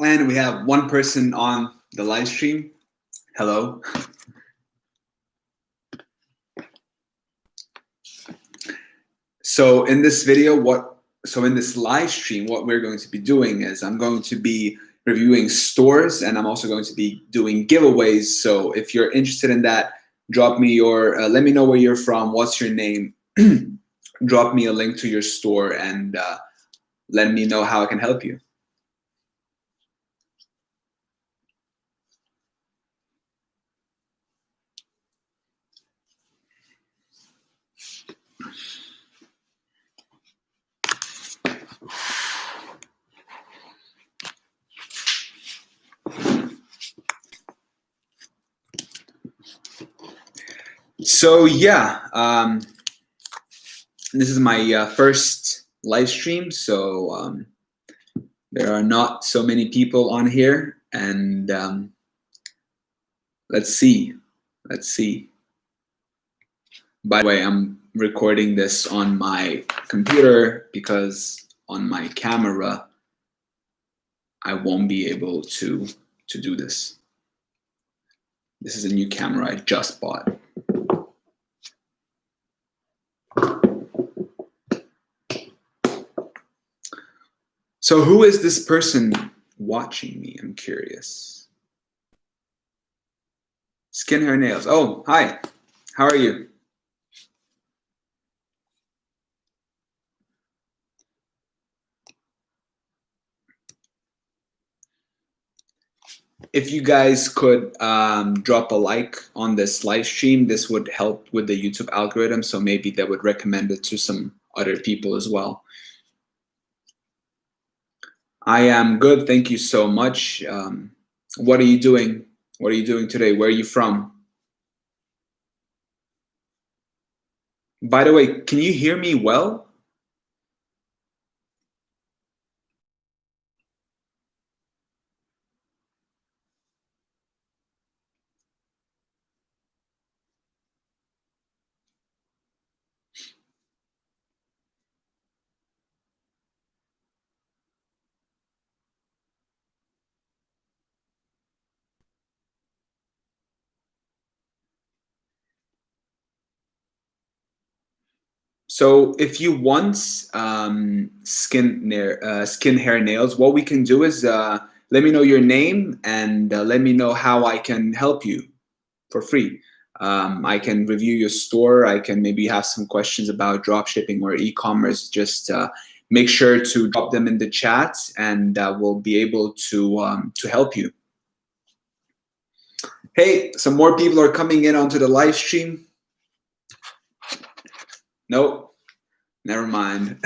And we have one person on the live stream. Hello. So in this video, in this live stream, what we're going to be doing is I'm going to be reviewing stores, and I'm also going to be doing giveaways. So if you're interested in that, drop me your, let me know where you're from, what's your name, drop me a link to your store, and let me know how I can help you. So yeah, this is my first live stream, so there are not so many people on here, and let's see. By the way, I'm recording this on my computer because on my camera I won't be able to do this. This is a new camera I just bought. So who is this person watching me? I'm curious. Skin, hair, nails. Oh, hi. How are you? If you guys could drop a like on this live stream, this would help with the YouTube algorithm, so maybe that would recommend it to some other people as well. I am good, thank you so much. What are you doing? What are you doing today? Where are you from? By the way, can you hear me well? So if you want skin, hair, nails, what we can do is let me know your name and let me know how I can help you for free. I can review your store. I can maybe have some questions about dropshipping or e-commerce. Just make sure to drop them in the chat, and we'll be able to help you. Hey, some more people are coming in onto the live stream. Nope, never mind.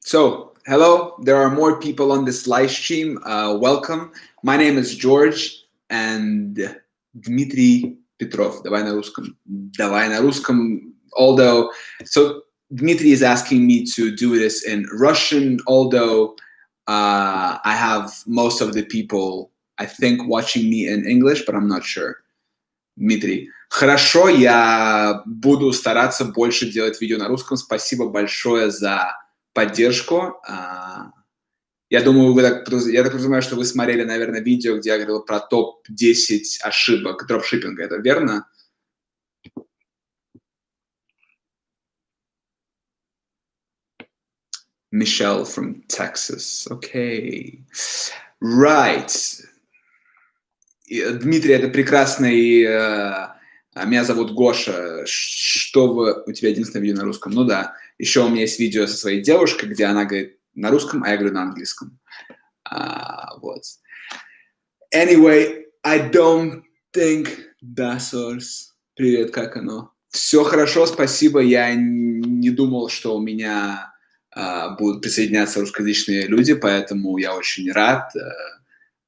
So, hello, there are more people on this live stream. Welcome. My name is George and Dmitry Petrov. Давай на русском. Although, so Dmitry is asking me to do this in Russian, although I have most of the people, I think, watching me in English, but I'm not sure. Дмитрий. Хорошо, я буду стараться больше делать видео на русском. Спасибо большое за поддержку. Я думаю, я так понимаю, что вы смотрели, наверное, видео, где я говорил про топ-10 ошибок дропшиппинга. Это верно? Michelle from Texas. Okay. Right. Дмитрий, это прекрасный... Меня зовут Гоша. У тебя единственное видео на русском? Ну да. Еще у меня есть видео со своей девушкой, где она говорит на русском, а я говорю на английском. Вот. Anyway, I don't think Dasors. Привет, как оно? Все хорошо, спасибо. Я не думал, что у меня будут присоединяться русскоязычные люди, поэтому я очень рад.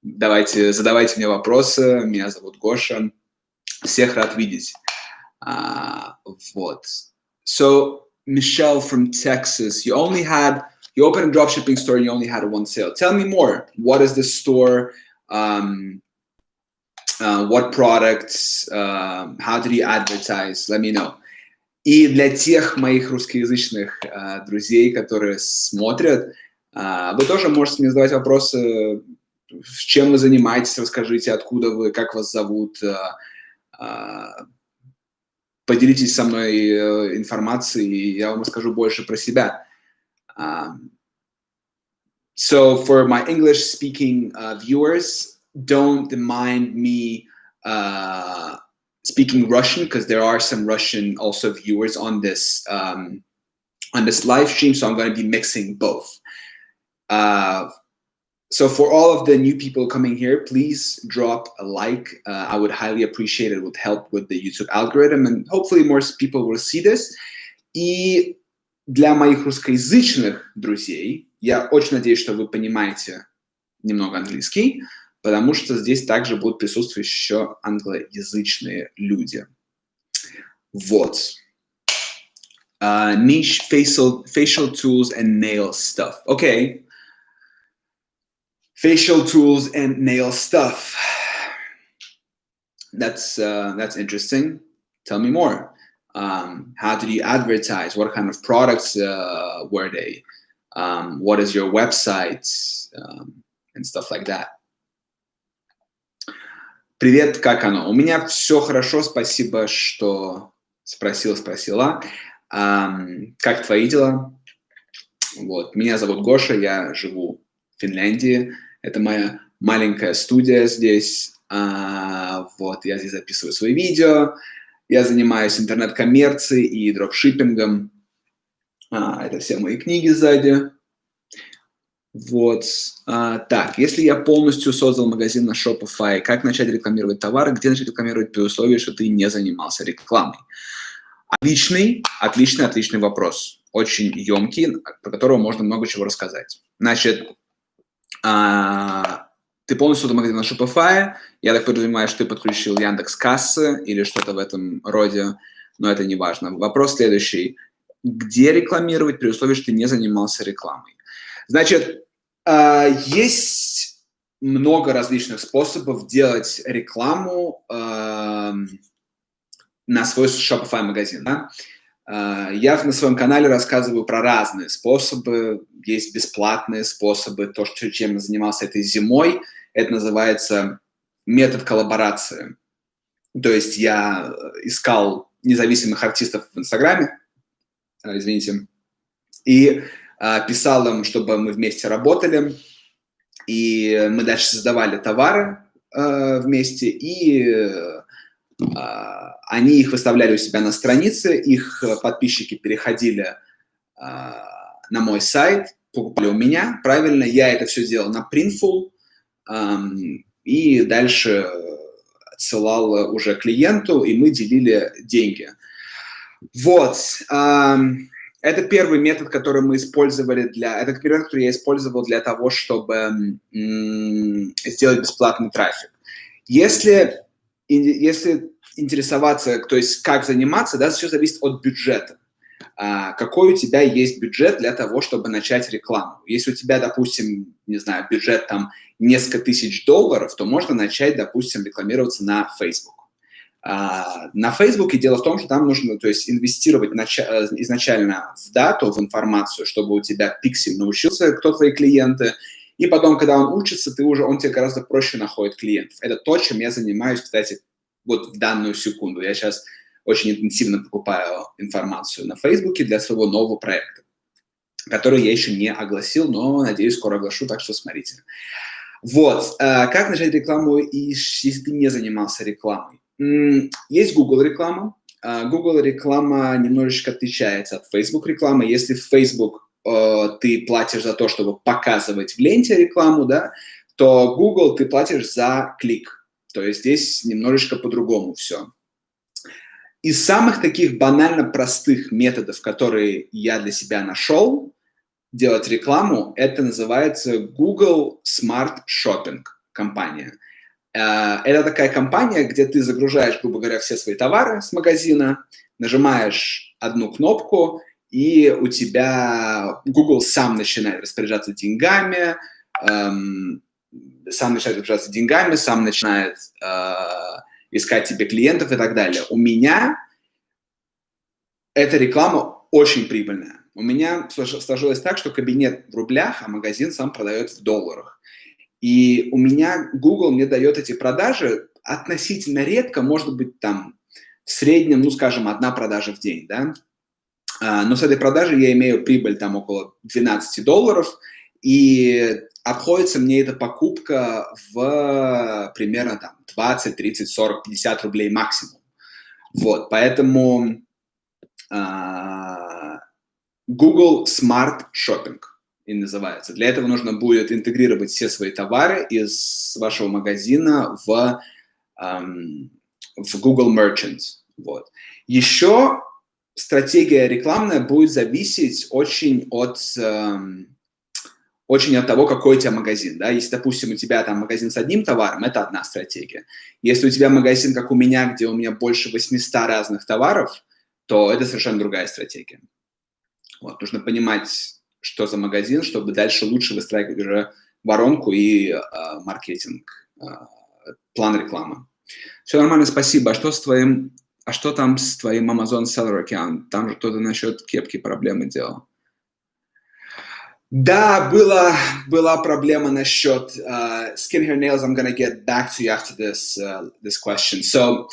Задавайте мне вопросы. Меня зовут Гоша. Всех рад видеть. Вот. So, Michelle from Texas, you opened a dropshipping store and you only had one sale. Tell me more. What is the store? What products? How did you advertise? Let me know. И для тех моих русскоязычных друзей, которые смотрят, вы тоже можете мне задавать вопросы, чем вы занимаетесь, расскажите, откуда вы, как вас зовут, поделитесь со мной информацией, и я вам расскажу больше про себя. So for my English-speaking viewers, don't mind me speaking Russian, because there are some Russian also viewers on this live stream, so I'm going to be mixing both. So for all of the new people coming here, please drop a like. I would highly appreciate it. It would help with the YouTube algorithm, and hopefully more people will see this. И для моих русскоязычных друзей, я очень надеюсь, что вы понимаете немного английский, потому что здесь также будут присутствовать еще англоязычные люди. Вот. Niche facial tools and nail stuff. Okay. Facial tools and nail stuff. That's interesting. Tell me more. How did you advertise? What kind of products were they? What is your website? And stuff like that. Привет, как оно? У меня все хорошо, спасибо, что спросила. Как твои дела? Вот. Меня зовут Гоша, я живу в Финляндии. Это моя маленькая студия здесь. Вот, я здесь записываю свои видео. Я занимаюсь интернет-коммерцией и дропшиппингом. Это все мои книги сзади. Вот. Так, если я полностью создал магазин на Shopify, как начать рекламировать товары? Где начать рекламировать при условии, что ты не занимался рекламой? Отличный вопрос. Очень емкий, про которого можно много чего рассказать. Значит, ты полностью создал магазин на Shopify. Я так подразумеваю, что ты подключил Яндекс.Кассы или что-то в этом роде, но это не важно. Вопрос следующий. Где рекламировать при условии, что ты не занимался рекламой? Значит, есть много различных способов делать рекламу на свой Shopify магазин. Да? Я на своем канале рассказываю про разные способы. Есть бесплатные способы. То, чем я занимался этой зимой, это называется метод коллаборации. То есть я искал независимых артистов в Инстаграме, и писал им, чтобы мы вместе работали, и мы дальше создавали товары вместе, и они их выставляли у себя на странице, их подписчики переходили на мой сайт, покупали у меня, правильно, я это все делал на Printful, и дальше отсылал уже клиенту, и мы делили деньги. Вот. Это первый метод, который мы использовали это первый метод, который я использовал для того, чтобы сделать бесплатный трафик. Если интересоваться, то есть как заниматься, да, все зависит от бюджета. Какой у тебя есть бюджет для того, чтобы начать рекламу. Если у тебя, допустим, не знаю, бюджет там несколько тысяч $1000, то можно начать, допустим, рекламироваться на Facebook. На Фейсбуке дело в том, что там нужно, то есть, инвестировать изначально в дату, в информацию, чтобы у тебя пиксель научился, кто твои клиенты, и потом, когда он учится, он тебе гораздо проще находит клиентов. Это то, чем я занимаюсь, кстати, вот в данную секунду. Я сейчас очень интенсивно покупаю информацию на Фейсбуке для своего нового проекта, который я еще не огласил, но, надеюсь, скоро оглашу, так что смотрите. Вот. Как начать рекламу, если ты не занимался рекламой? Есть Google реклама. Google реклама немножечко отличается от Facebook рекламы. Если в Facebook ты платишь за то, чтобы показывать в ленте рекламу, да, то Google ты платишь за клик. То есть здесь немножечко по-другому все. Из самых таких банально простых методов, которые я для себя нашел, делать рекламу, это называется Google Smart Shopping компания. Это такая компания, где ты загружаешь, грубо говоря, все свои товары с магазина, нажимаешь одну кнопку, и у тебя Google сам начинает распоряжаться деньгами, сам начинает искать тебе клиентов и так далее. У меня эта реклама очень прибыльная. У меня сложилось так, что кабинет в рублях, а магазин сам продает в долларах. И у меня Google мне дает эти продажи относительно редко, может быть, там в среднем, ну, скажем, 1 продажа в день, да. Но с этой продажи я имею прибыль там около $12, и обходится мне эта покупка в примерно там 20, 30, 40, 50 рублей максимум. Вот, поэтому Google Smart Shopping и называется. Для этого нужно будет интегрировать все свои товары из вашего магазина в Google Merchant. Вот. Еще стратегия рекламная будет зависеть очень от того, какой у тебя магазин. Да? Если, допустим, у тебя там магазин с одним товаром, это одна стратегия. Если у тебя магазин, как у меня, где у меня больше 800 разных товаров, то это совершенно другая стратегия. Вот. Нужно понимать, что за магазин, чтобы дальше лучше выстраивать уже воронку и маркетинг, план рекламы. Все нормально, спасибо. А что там с твоим Amazon Seller Account? Там же кто-то насчет кепки проблемы делал. Да, была проблема насчет skin, hair, nails. I'm gonna get back to you after this question. So,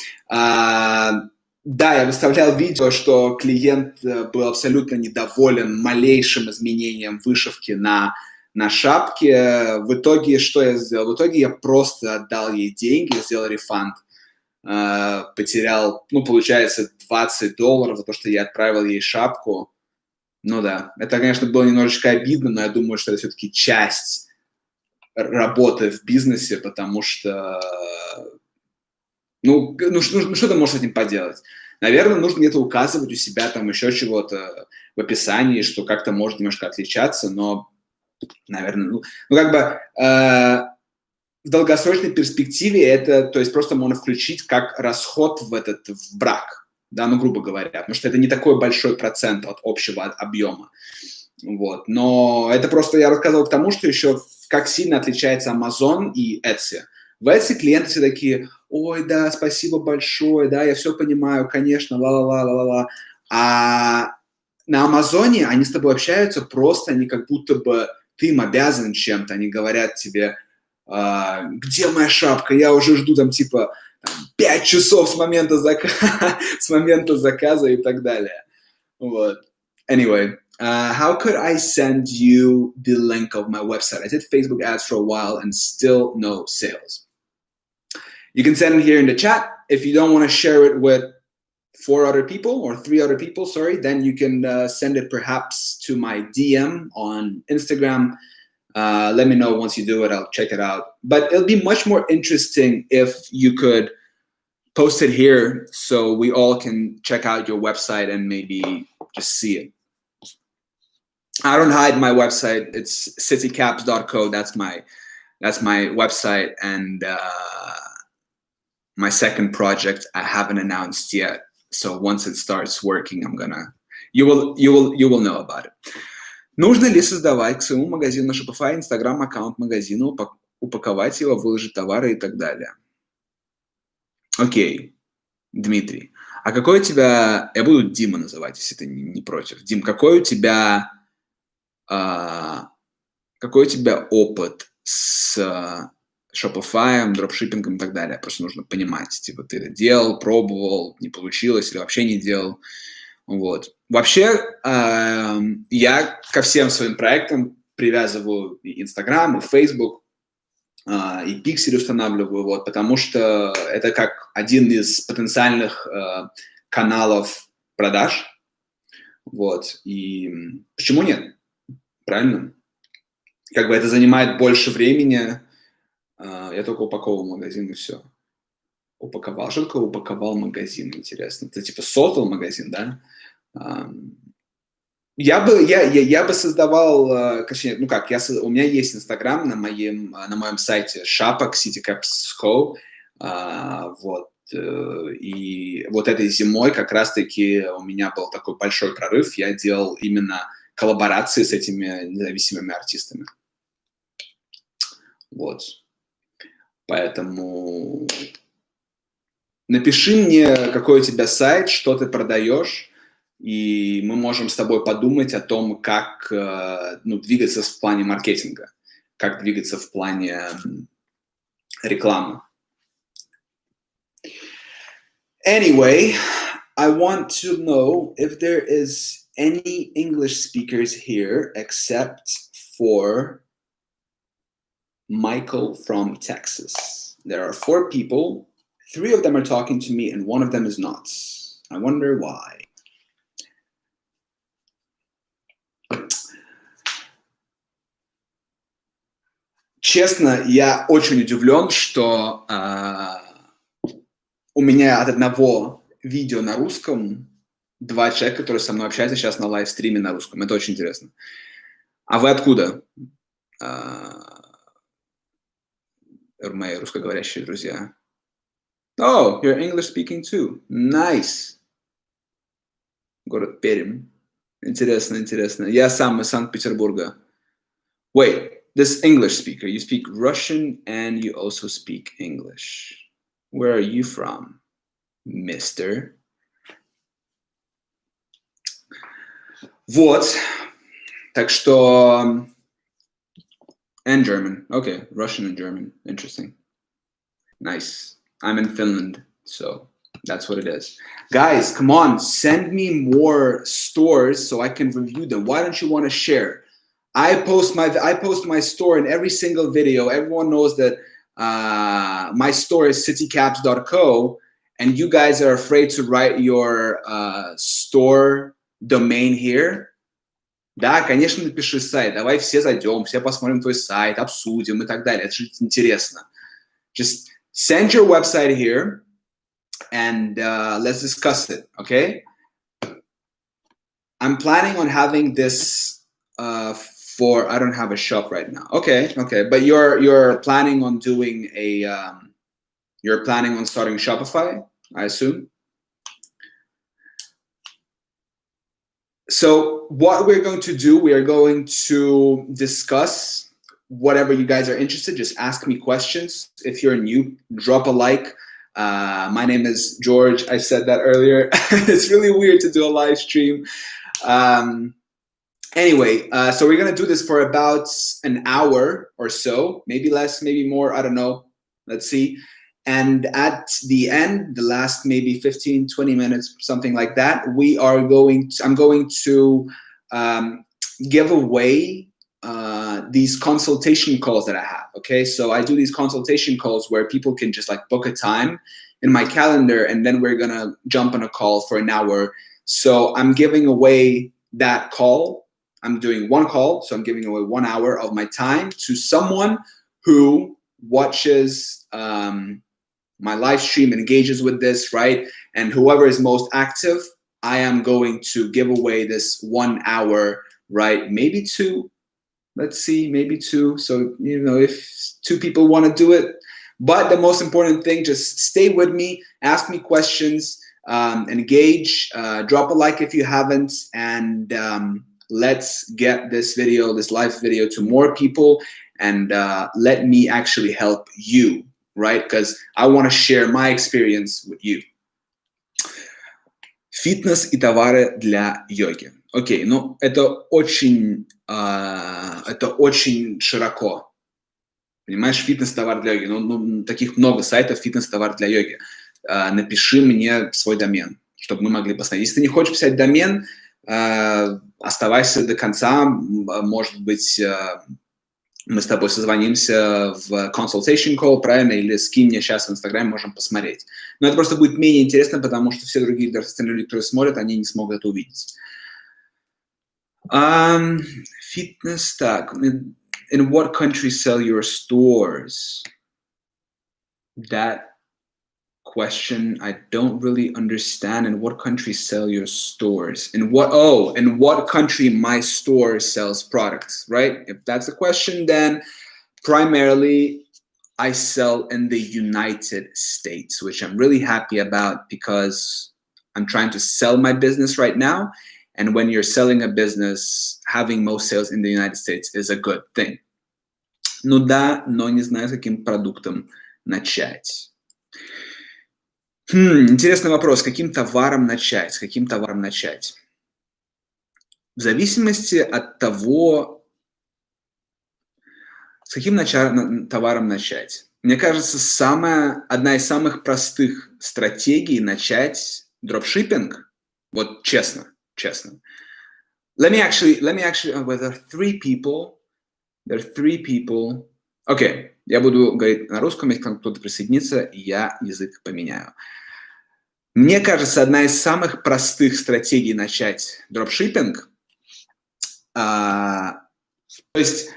да, я выставлял видео, что клиент был абсолютно недоволен малейшим изменением вышивки на шапке. В итоге, что я сделал? В итоге я просто отдал ей деньги, сделал рефанд. Потерял, получается, $20 за то, что я отправил ей шапку. Ну да, это, конечно, было немножечко обидно, но я думаю, что это все-таки часть работы в бизнесе, потому что, что ты можешь с этим поделать? Наверное, нужно где-то указывать у себя там еще чего-то в описании, что как-то может немножко отличаться, но, наверное, в долгосрочной перспективе это, то есть просто можно включить как расход в брак, да, грубо говоря, потому что это не такой большой процент от общего объема, вот. Но это просто я рассказывал к тому, что еще как сильно отличается Amazon и Etsy. В Etsy клиенты все такие: ой, да, спасибо большое, да, я все понимаю, конечно, ла-ла-ла-ла-ла. А на Амазоне они с тобой общаются просто, они как будто бы ты им обязан чем-то, они говорят тебе: где моя шапка, я уже жду там 5 часов с момента заказа и так далее. Вот. Anyway, how could I send you the link of my website? I did Facebook ads for a while and still no sales. You can send it here in the chat. If you don't want to share it with 3 other people, then you can send it perhaps to my DM on Instagram. Let me know once you do it. I'll check it out. But it'll be much more interesting if you could post it here so we all can check out your website and maybe just see it. I don't hide my website. It's citycaps.co. That's my website, and my second project I haven't announced yet. So once it starts working, you will know about it. Нужно ли создавать к своему магазину на Shopify Instagram-аккаунт магазина, упаковать его, выложить товары и так далее? Окей, Дмитрий. А какой у тебя... Я буду Дима называть, если ты не против. Дим, какой у тебя опыт с Shopify, дропшиппингом и так далее? Просто нужно понимать, ты это делал, пробовал, не получилось или вообще не делал. Вот. Вообще, я ко всем своим проектам привязываю и Instagram, и Facebook, и пиксель устанавливаю, вот, потому что это как один из потенциальных каналов продаж. Вот. И почему нет? Правильно? Это занимает больше времени. Я только упаковывал магазин, и все. Упаковал. Что такое упаковал магазин, интересно? Ты создал магазин, да? Я бы создавал, точнее, ну как, у меня есть Инстаграм на моем сайте шапок citycaps.co, вот, и вот этой зимой как раз-таки у меня был такой большой прорыв, я делал именно коллаборации с этими независимыми артистами, вот, поэтому напиши мне, какой у тебя сайт, что ты продаешь, и мы можем с тобой подумать о том, как двигаться в плане маркетинга, как двигаться в плане рекламы. Anyway, I want to know if there is any English speakers here except for Michael from Texas. There are 4 people. 3 of them are talking to me and 1 of them is not. I wonder why. Честно, я очень удивлен, что у меня от одного видео на русском 2 человека, которые со мной общаются сейчас на лайвстриме на русском. Это очень интересно. А вы откуда? Мои русскоговорящие друзья. Oh, you're English speaking too. Nice. Город Пермь. Интересно, интересно. Я сам из Санкт-Петербурга. Wait, this English speaker, you speak Russian and you also speak English. Where are you from, mister? Вот. Так что... And German. Okay, Russian and German. Interesting. Nice. I'm in Finland, so that's what it is. Guys, come on, send me more stores so I can review them. Why don't you want to share? I post my store in every single video. Everyone knows that my store is citycaps.co, and you guys are afraid to write your store domain here. Да, конечно, напиши сайт. Давай все зайдем, все посмотрим твой сайт, обсудим и так далее. Это же интересно. Just send your website here and let's discuss it, okay? I'm planning on having this for, I don't have a shop right now. Okay, but you're planning on doing you're planning on starting Shopify, I assume? So what we're going to do, we are going to discuss whatever you guys are interested. Just ask me questions. If you're new, drop a like. My name is George. I said that earlier. It's really weird to do a live stream. Anyway, so we're going to do this for about an hour or so, maybe less, maybe more. I don't know. Let's see. And at the end, the last maybe 15, 20 minutes, something like that, I'm going to give away these consultation calls that I have, okay? So I do these consultation calls where people can just like book a time in my calendar, and then we're gonna jump on a call for an hour. So I'm giving away that call. I'm doing 1 call, so I'm giving away 1 hour of my time to someone who watches my live stream, engages with this, right? And whoever is most active, I am going to give away this 1 hour, right? Maybe 2. Let's see, maybe 2. So, if 2 people want to do it. But the most important thing, just stay with me, ask me questions, engage, drop a like if you haven't, and let's get this live video to more people, and let me actually help you, right? Because I want to share my experience with you. Фитнес и товары для йоги. Окей, ну это очень широко. Понимаешь, фитнес-товар для йоги. Таких много сайтов фитнес-товар для йоги. Напиши мне свой домен, чтобы мы могли посмотреть. Если ты не хочешь писать домен, оставайся до конца. Может быть, мы с тобой созвонимся в consultation call, правильно? Или скинь мне сейчас в Инстаграме, можем посмотреть. Но это просто будет менее интересно, потому что все другие остальные люди, которые смотрят, они не смогут это увидеть. Фитнес, так. In what country sell your stores? That question I don't really understand. In what country sell your stores? In what country my store sells products, right? If that's the question, then primarily I sell in the United States, which I'm really happy about because I'm trying to sell my business right now. And when you're selling a business, having most sales in the United States is a good thing. Ну да, но не знаю, с каким продуктом начать. Интересный вопрос. С каким товаром начать? С каким товаром начать? В зависимости от того, с каким товаром начать. Мне кажется, одна из самых простых стратегий начать дропшиппинг. Вот честно. Let me actually, well, there are three people. Окей, я буду говорить на русском, если кто-то присоединится, я язык поменяю. Мне кажется, одна из самых простых стратегий начать дропшиппинг, то есть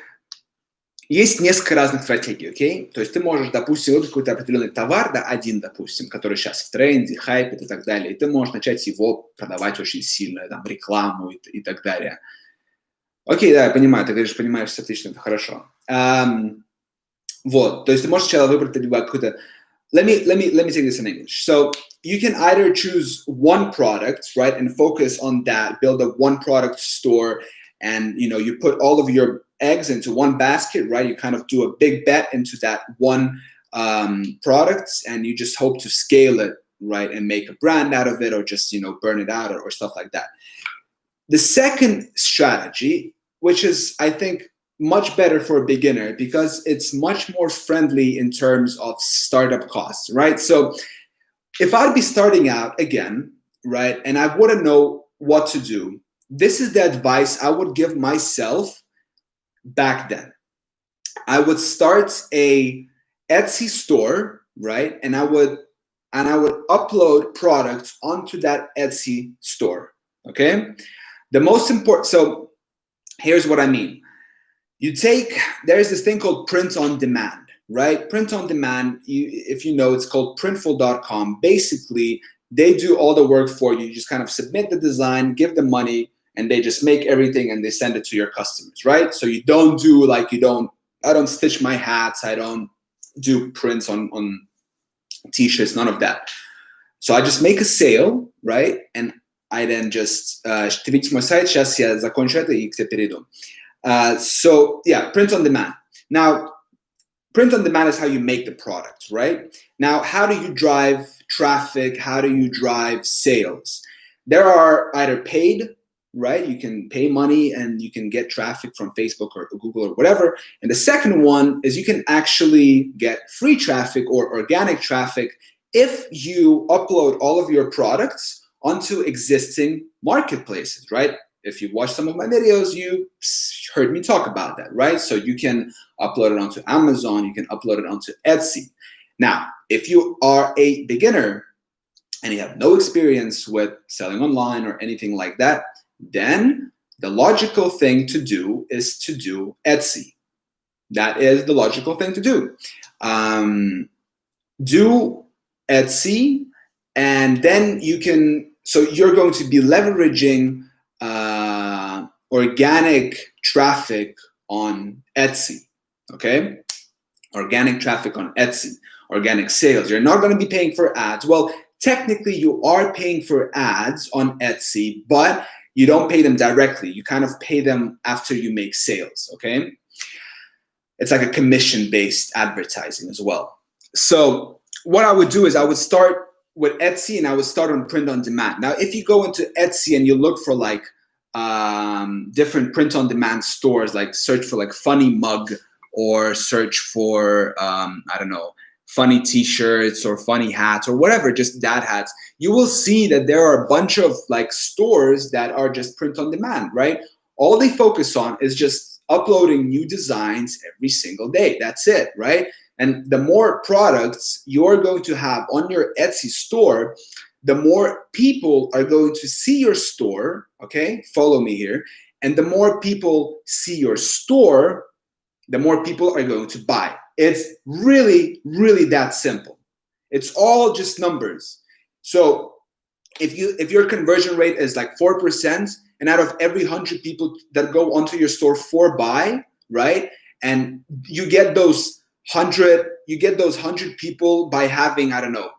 несколько разных стратегий, окей? То есть ты можешь, допустим, выбрать какой-то определенный товар, да, один, допустим, который сейчас в тренде, хайпит и так далее, и ты можешь начать его продавать очень сильно, там, рекламу и так далее. Окей, да, я понимаю, ты говоришь, понимаешь, отлично, это хорошо. Вот, то есть ты можешь сначала выбрать либо какой-то... Let me take this in English. So you can either choose one product, right, and focus on that, build a one product store, and you put all of your eggs into one basket, right? You kind of do a big bet into that one product, and you just hope to scale it, right, and make a brand out of it, or just burn it out or stuff like that. The second strategy, which is, I think, much better for a beginner because it's much more friendly in terms of startup costs, right? So if I'd be starting out again, right, and I wouldn't know what to do, this is the advice I would give myself back then. I would start a Etsy store, right, and I would upload products onto that Etsy store, okay? The most important, so here's what I mean. There's this thing called print on demand, right? Print on demand, if you know, it's called printful.com. Basically, they do all the work for you. You just kind of submit the design, give them money, and they just make everything and they send it to your customers, right? So you don't do I don't stitch my hats, I don't do prints on t-shirts, none of that. So I just make a sale, right? And I then just, ты видишь мой сайт, сейчас я закончу это и к тебе перейду. So yeah, print on demand. Now, print on demand is how you make the product, right? Now, how do you drive traffic? How do you drive sales? There are either paid, right? You can pay money and you can get traffic from Facebook or Google or whatever. And the second one is you can actually get free traffic or organic traffic if you upload all of your products onto existing marketplaces, right? If you watch some of my videos, you heard me talk about that, right? So you can upload it onto Amazon, you can upload it onto Etsy. Now, if you are a beginner and you have no experience with selling online or anything like that, then the logical thing to do is to do Etsy. That is the logical thing to do. Do Etsy, and then you're going to be leveraging organic traffic on Etsy, okay? Organic traffic on Etsy, organic sales. You're not going to be paying for ads. Well, technically you are paying for ads on Etsy, but you don't pay them directly. You kind of pay them after you make sales, okay? It's like a commission-based advertising as well. So what I would do is I would start with Etsy and I would start on print on demand. Now, if you go into Etsy and you look for different print on demand stores, like search for funny mug or search for, funny t-shirts or funny hats or whatever, just dad hats, you will see that there are a bunch of stores that are just print on demand, right? All they focus on is just uploading new designs every single day. That's it, right? And the more products you're going to have on your Etsy store, the more people are going to see your store, okay? Follow me here. And the more people see your store, the more people are going to buy. It's really, really that simple. It's all just numbers. So if your conversion rate is like 4%, and out of every 100 people that go onto your store for buy, right, and you get those 100 people by having, I don't know,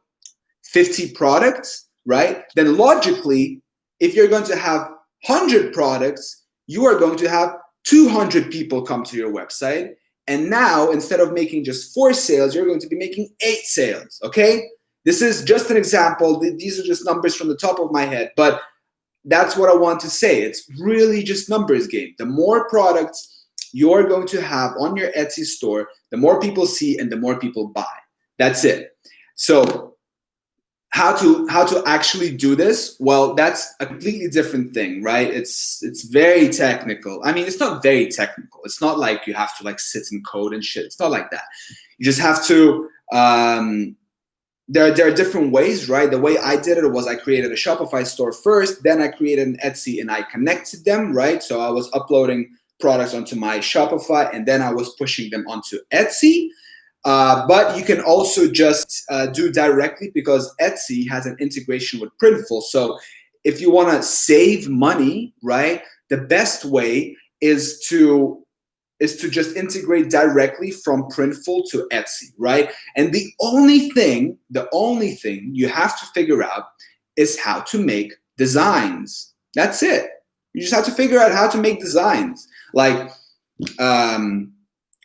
50 products, right, then logically, if you're going to have 100 products, you are going to have 200 people come to your website. And now, instead of making just 4 sales, you're going to be making 8 sales, okay? This is just an example. These are just numbers from the top of my head, but that's what I want to say. It's really just numbers game. The more products you're going to have on your Etsy store, the more people see and the more people buy. That's it. So how to actually do this? Well, that's a completely different thing, right? It's very technical. I mean, it's not very technical. It's not like you have to like sit and code and shit. It's not like that. You just have to there are different ways, right? The way I did it was I created a Shopify store first, then I created an Etsy and I connected them, right? So I was uploading products onto my Shopify and then I was pushing them onto Etsy. But you can also just do directly because Etsy has an integration with Printful. So if you want to save money, right, the best way is to just integrate directly from Printful to Etsy, right? And the only thing you have to figure out is how to make designs. That's it. You just have to figure out how to make designs. Like,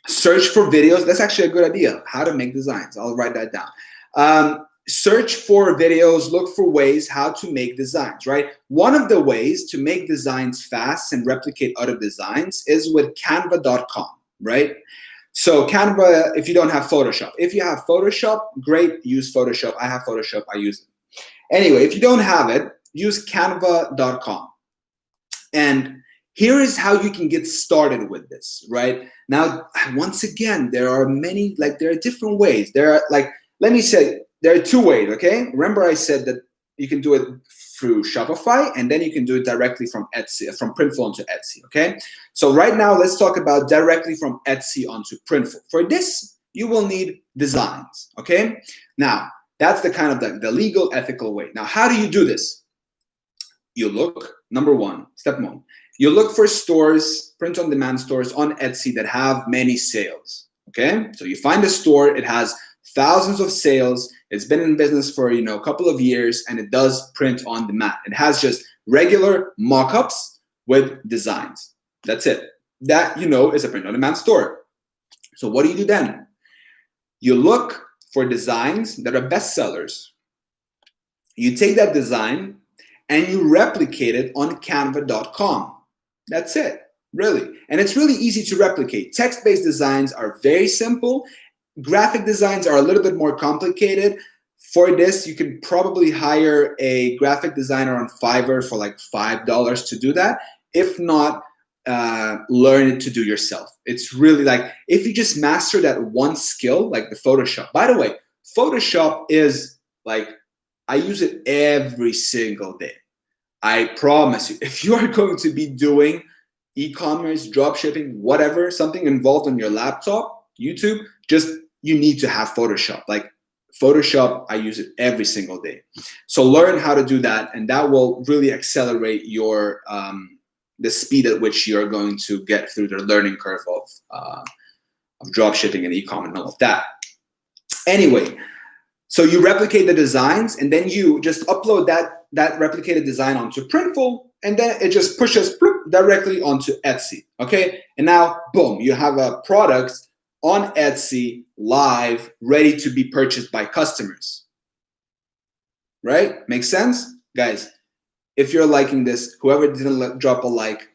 search for videos. That's actually a good idea. How to make designs. I'll write that down. Search for videos, look for ways how to make designs, right? One of the ways to make designs fast and replicate other designs is with canva.com, right? So Canva, if you don't have Photoshop. If you have Photoshop, great, use Photoshop. I have Photoshop, I use it. Anyway, if you don't have it, use canva.com. And here is how you can get started with this, right? Now, once again, there are different ways. There are let me say, there are 2 ways, okay? Remember I said that you can do it through Shopify and then you can do it directly from Etsy, from Printful onto Etsy, okay? So right now, let's talk about directly from Etsy onto Printful. For this, you will need designs, okay? Now, that's the kind of the legal, ethical way. Now, how do you do this? You look, step one, you look for stores, print-on-demand stores on Etsy that have many sales, okay? So you find a store, it has thousands of sales, it's been in business for a couple of years, and it does print on demand. It has just regular mock-ups with designs. That's it. That is a print-on-demand store. So what do you do then? You look for designs that are bestsellers. You take that design and you replicate it on canva.com. That's it, really. And it's really easy to replicate. Text-based designs are very simple. Graphic designs are a little bit more complicated. For this, you can probably hire a graphic designer on Fiverr for like $5 to do that. If not, learn it to do yourself. It's really like, if you just master that one skill, like the Photoshop. By the way, Photoshop is like, I use it every single day. I promise you, if you are going to be doing e-commerce, dropshipping, whatever, something involved on your laptop, YouTube, you need to have Photoshop. Like Photoshop, I use it every single day. So learn how to do that, and that will really accelerate your the speed at which you're going to get through the learning curve of dropshipping and e-commerce and all of that. Anyway, so you replicate the designs, and then you just upload that replicated design onto Printful, and then it just pushes directly onto Etsy, okay? And now, boom, you have a product on Etsy live, ready to be purchased by customers, right? Makes sense? Guys, if you're liking this, whoever didn't drop a like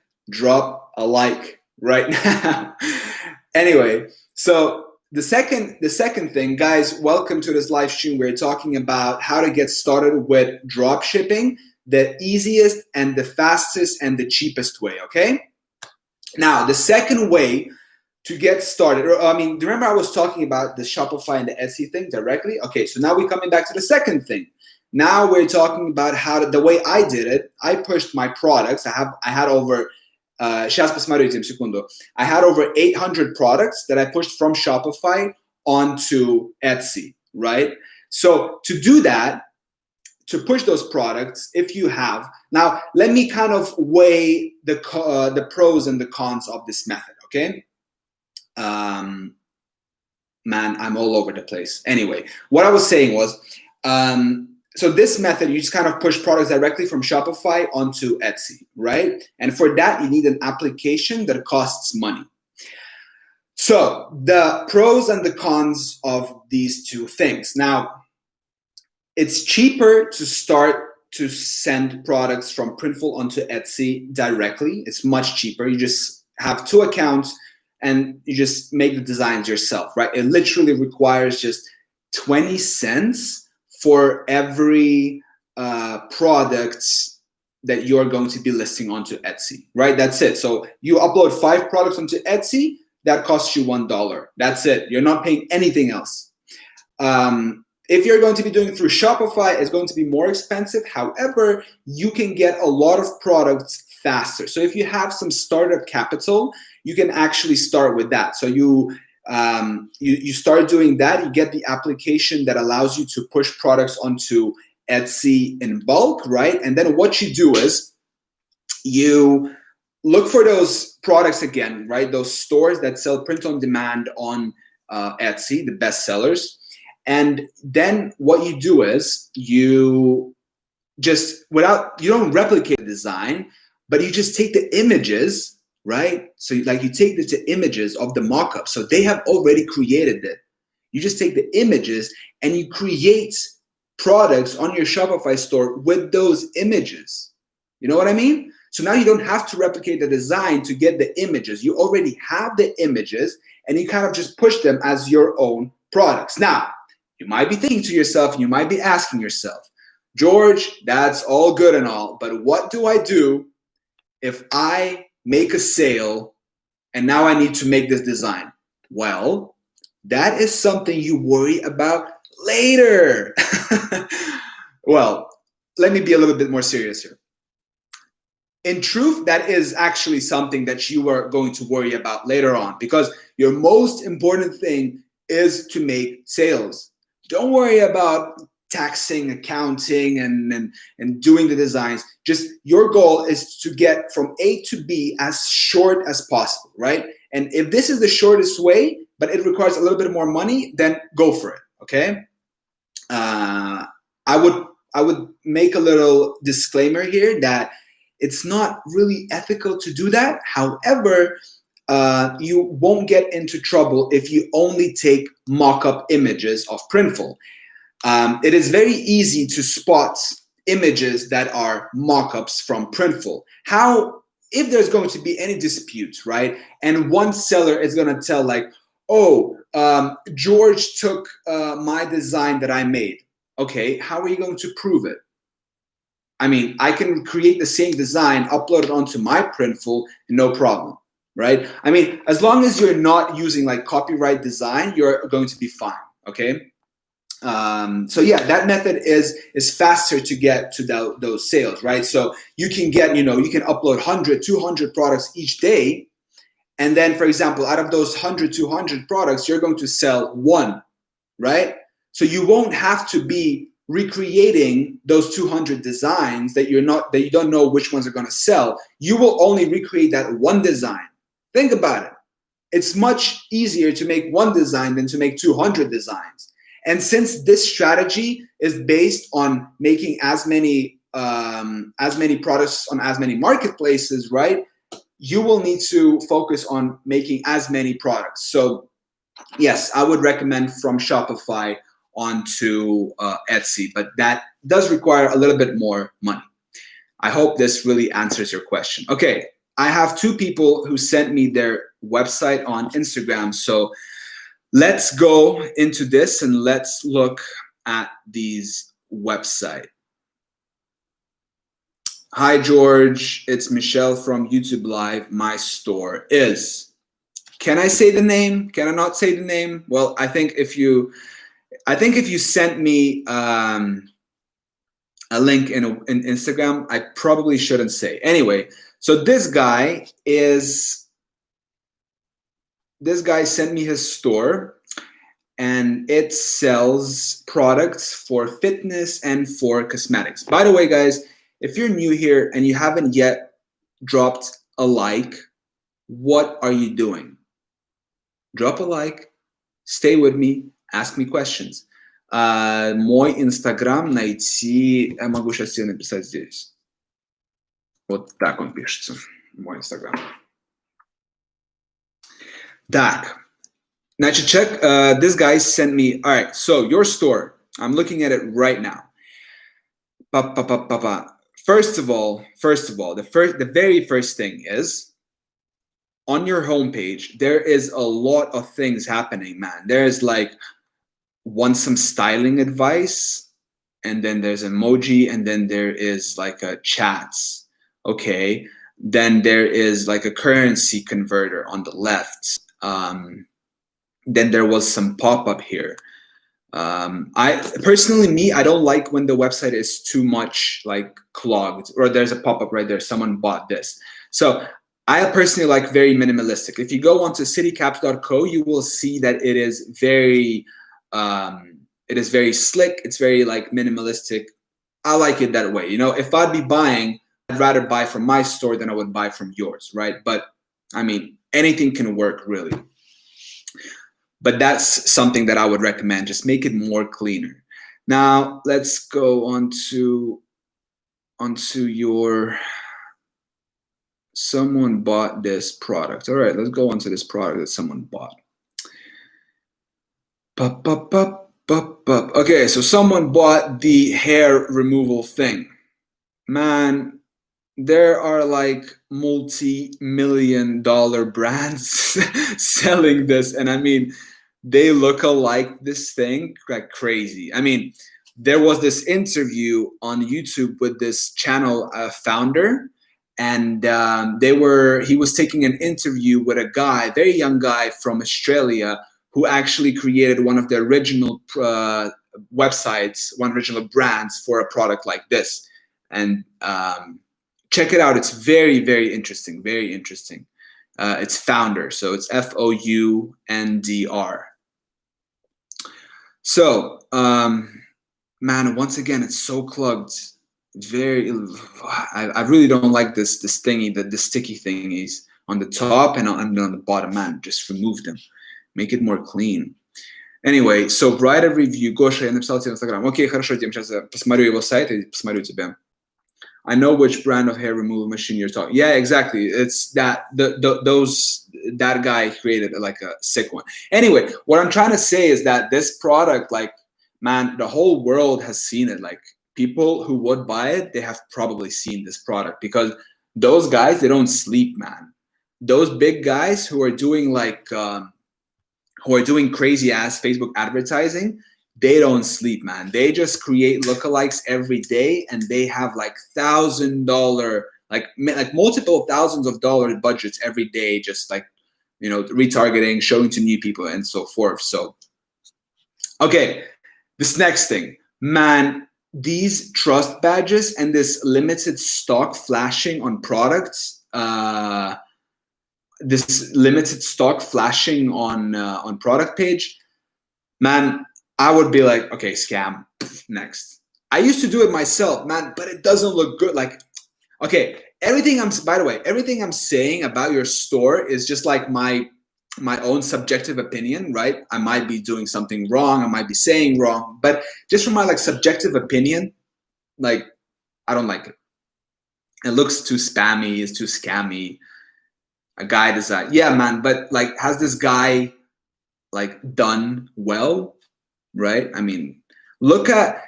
right now. Anyway, so the second thing, guys, welcome to this live stream. We're talking about how to get started with drop shipping, the easiest and the fastest and the cheapest way, okay? Now, the second way to get started, remember I was talking about the Shopify and the Etsy thing directly? Okay, so now we're coming back to the second thing. Now we're talking about the way I did it. I pushed my products. I had over I had over 800 products that I pushed from Shopify onto Etsy, right? So to do that, to push those products, if you have, now let me kind of weigh the pros and the cons of this method, okay? Man, I'm all over the place. Anyway, what I was saying was, so this method, you just kind of push products directly from Shopify onto Etsy, right? And for that, you need an application that costs money. So the pros and the cons of these two things. Now, it's cheaper to start to send products from Printful onto Etsy directly. It's much cheaper. You just have 2 accounts and you just make the designs yourself, right? It literally requires just 20 cents for every product that you're going to be listing onto Etsy, right? That's it. So you upload 5 products onto Etsy, that costs you $1. That's it. You're not paying anything else. If you're going to be doing it through Shopify, it's going to be more expensive. However, you can get a lot of products faster. So if you have some startup capital, you can actually start with that. So you start doing that. You get the application that allows you to push products onto Etsy in bulk, right? And then what you do is you look for those products again, right? Those stores that sell print on demand on Etsy, the best sellers. And then what you do is you don't replicate the design, but you just take the images, right? So you take the images of the mock-up. So they have already created it. You just take the images and you create products on your Shopify store with those images. You know what I mean? So now you don't have to replicate the design to get the images. You already have the images and you kind of just push them as your own products. Now, you might be thinking to yourself, and you might be asking yourself, George, that's all good and all, but what do I do if I make a sale and now I need to make this design? Well, that is something you worry about later. Well, let me be a little bit more serious here. In truth, that is actually something that you are going to worry about later on, because your most important thing is to make sales. Don't worry about taxing, accounting, and doing the designs. Just your goal is to get from A to B as short as possible, right? And if this is the shortest way, but it requires a little bit more money, then go for it, okay? I would make a little disclaimer here that it's not really ethical to do that. However, you won't get into trouble if you only take mock-up images of Printful. It is very easy to spot images that are mock-ups from Printful. If there's going to be any dispute, right? And one seller is going to tell like, oh, George took my design that I made. Okay, how are you going to prove it? I mean, I can create the same design, upload it onto my Printful, no problem, right? I mean, as long as you're not using like copyright design, you're going to be fine, okay? So yeah, that method is faster to get to those sales, right? So you can get, you can upload 100, 200 products each day. And then, for example, out of those 100, 200 products, you're going to sell 1, right? So you won't have to be recreating those 200 designs that you don't know which ones are going to sell. You will only recreate that 1 design. Think about it. It's much easier to make 1 design than to make 200 designs. And since this strategy is based on making as many products on as many marketplaces, right? You will need to focus on making as many products. So yes, I would recommend from Shopify onto Etsy, but that does require a little bit more money. I hope this really answers your question. Okay, I have 2 people who sent me their website on Instagram. So let's go into this and let's look at these websites. Hi, George. It's Michelle from YouTube Live. My store is. Can I say the name? Can I not say the name? Well, I think if you sent me a link in Instagram, I probably shouldn't say. Anyway, so this guy sent me his store, and it sells products for fitness and for cosmetics. By the way, guys, if you're new here and you haven't yet dropped a like, what are you doing? Drop a like, stay with me, ask me questions. Мой Инстаграм найти, я могу сейчас тебе написать здесь. Вот так он пишется, мой Инстаграм. Так, значит, check, this guy sent me, all right, so your store, I'm looking at it right now. First of all, the very first thing is, on your homepage, there is a lot of things happening, man. There's like, want some styling advice, and then there's emoji, and then there is like a chats, okay? Then there is like a currency converter on the left. Then there was some pop-up here. I personally, I don't like when the website is too much like clogged, or there's a pop-up right there, someone bought this. So I personally like very minimalistic. If you go onto citycaps.co, you will see that it is very slick. It's very like minimalistic. I like it that way. You know, if I'd be buying, I'd rather buy from my store than I would buy from yours, right? But I mean, anything can work really. But that's something that I would recommend. Just make it more cleaner. Now let's go onto your, someone bought this product. All right, let's go onto this product that someone bought. Okay, so someone bought the hair removal thing. Man, there are like multi-million-dollar brands selling this, and I mean, they look alike this thing like crazy. I mean, there was this interview on YouTube with this channel founder, and he was taking an interview with a guy, very young guy from Australia, who actually created one of the original websites, one original brands for a product like this. And check it out. It's very, very interesting. Very interesting. It's Founder. So it's Foundr. So, man, once again, it's so plugged. It's very, I really don't like this thingy, the sticky thingies on the top and on the bottom, man. Just remove them. Make it more clean. Anyway, so write a review. Гоша, я написал тебе в Instagram. Окей, хорошо, Дим, сейчас посмотрю его сайт и посмотрю тебя. I know which brand of hair removal machine you're talking. Yeah, exactly. It's that that guy created like a sick one. Anyway, what I'm trying to say is that this product, like, man, the whole world has seen it. Like, people who would buy it, they have probably seen this product, because those guys, they don't sleep, man. Those big guys who are doing like who are doing crazy ass Facebook advertising, they don't sleep, man. They just create lookalikes every day, and they have like $1,000, like multiple thousands of dollars budgets every day, just like, you know, retargeting, showing to new people, and so forth. So, okay, this next thing, man, these trust badges and this limited stock flashing on products, this limited stock flashing on product page, man, I would be like, okay, scam, next. I used to do it myself, man, but it doesn't look good. Like, okay, by the way, everything I'm saying about your store is just like my own subjective opinion, right? I might be doing something wrong, I might be saying wrong, but just from my like subjective opinion, like, I don't like it. It looks too spammy, it's too scammy. A guy design, yeah, man, but like, has this guy like done well? Right? I mean, look at,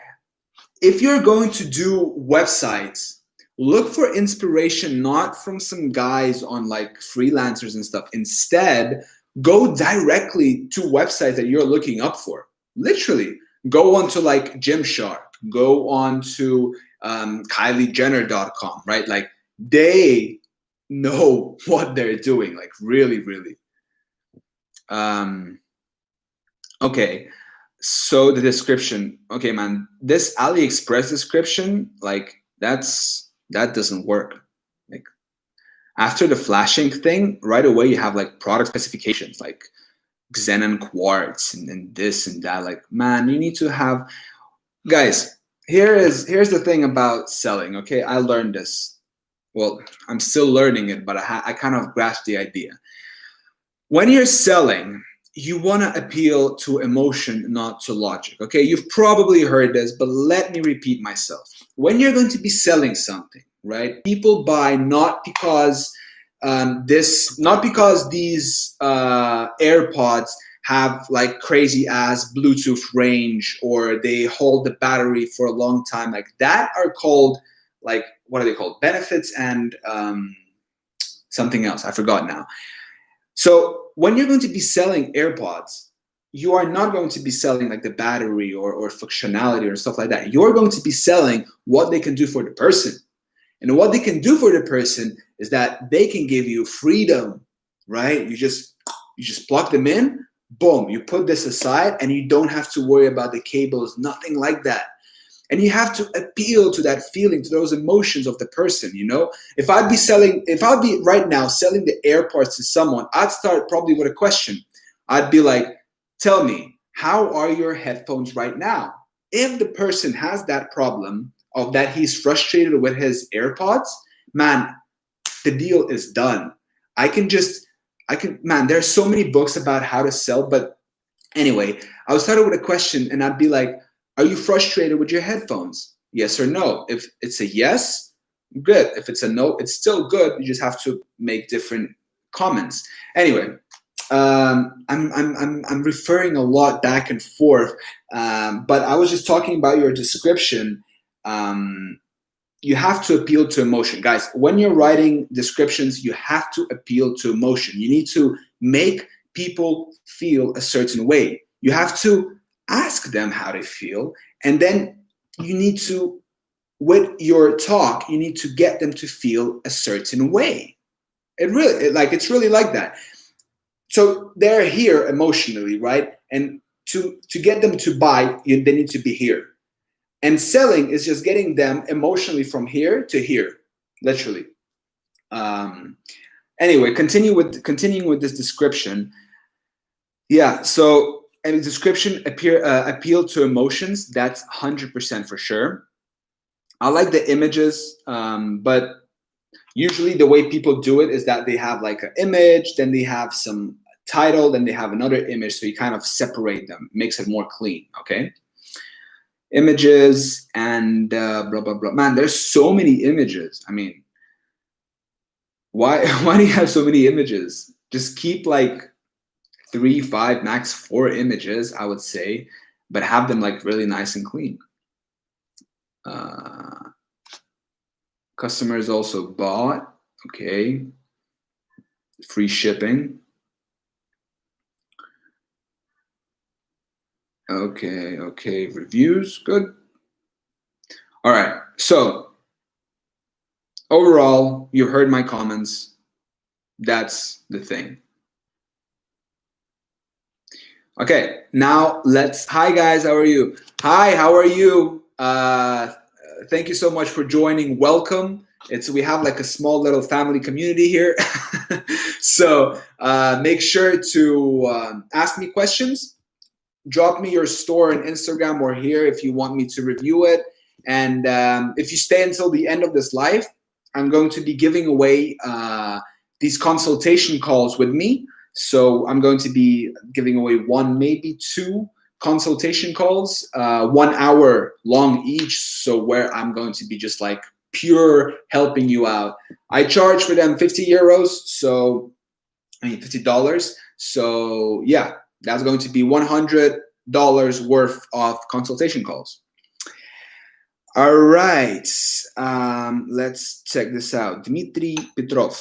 if you're going to do websites, look for inspiration not from some guys on like freelancers and stuff. Instead, go directly to websites that you're looking up for. Literally, go on to like Gymshark, go on to KylieJenner.com, right? Like, they know what they're doing, like really, really. Okay. So the description, okay, man, this AliExpress description, like, that doesn't work. Like, after the flashing thing, right away you have like product specifications, like xenon quartz and this and that. Like, man, you need to have, guys, here's the thing about selling. Okay, I learned this. Well, I'm still learning it, but I kind of grasped the idea. When you're selling, you want to appeal to emotion, not to logic. Okay, you've probably heard this, but let me repeat myself. When you're going to be selling something, right? People buy not because not because these AirPods have like crazy ass Bluetooth range or they hold the battery for a long time. Like that are called, like, what are they called? Benefits and something else. I forgot now. So when you're going to be selling AirPods, you are not going to be selling like the battery or functionality or stuff like that. You're going to be selling what they can do for the person. And what they can do for the person is that they can give you freedom, right? You just plug them in, boom, you put this aside and you don't have to worry about the cables, nothing like that. And you have to appeal to that feeling, to those emotions of the person, you know? If I'd be right now selling the AirPods to someone, I'd start probably with a question. I'd be like, tell me, how are your headphones right now? If the person has that problem of that he's frustrated with his AirPods, man, the deal is done. Man, there's so many books about how to sell, but anyway, I would start with a question and I'd be like, are you frustrated with your headphones? Yes or no? If it's a yes, good. If it's a no, it's still good. You just have to make different comments. Anyway, I'm referring a lot back and forth, but I was just talking about your description. You have to appeal to emotion, guys. When you're writing descriptions, you have to appeal to emotion. You need to make people feel a certain way. You have to ask them how they feel, and then you need to, with your talk, you need to get them to feel a certain way. It's really like that. So they're here emotionally, right? And to get them to buy, they need to be here. And selling is just getting them emotionally from here to here, literally. Anyway, continuing with this description. Yeah, so and the description appeal to emotions. That's 100% for sure. I like the images, but usually the way people do it is that they have like an image, then they have some title, then they have another image. So you kind of separate them, makes it more clean. Okay. Images and blah blah blah. Man, there's so many images. I mean, why do you have so many images? Just keep like 3, 5, max 4 images, I would say, but have them like really nice and clean. Customers also bought. Okay. Free shipping. Okay. Reviews, good. All right. So overall, you heard my comments. That's the thing. Okay, now hi guys, how are you? Hi, how are you? Thank you so much for joining. Welcome. We have like a small little family community here. So make sure to ask me questions. Drop me your store on Instagram or here if you want me to review it. And if you stay until the end of this live, I'm going to be giving away these consultation calls with me. So I'm going to be giving away 1, maybe 2 consultation calls, 1 hour long each. So where I'm going to be just like pure helping you out. I charge for them 50 euros. So I mean $50. So yeah, that's going to be $100 worth of consultation calls. All right, let's check this out. Dmitry Petrov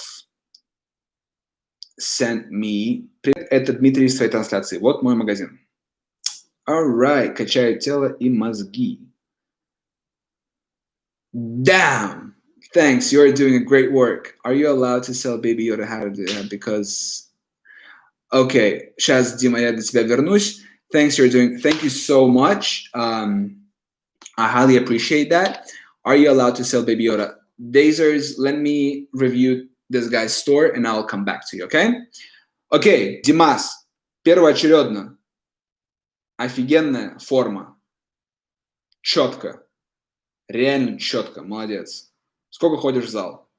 sent me. Это Дмитрий из своей трансляции. Вот мой магазин. All right, качаю тело и мозги. Damn. Thanks, you're doing a great work. Are you allowed to sell Baby Yoda? How to do that? Because... Okay, сейчас, Дима, я до тебя вернусь. Thank you so much. I highly appreciate that. Are you allowed to sell Baby Yoda? Dazers, let me review this guy's store and I'll come back to you, okay? Okay, Dimas, Первоочередно. Офигенная форма. Четко. Реально четко. Молодец. Сколько ходишь в зал?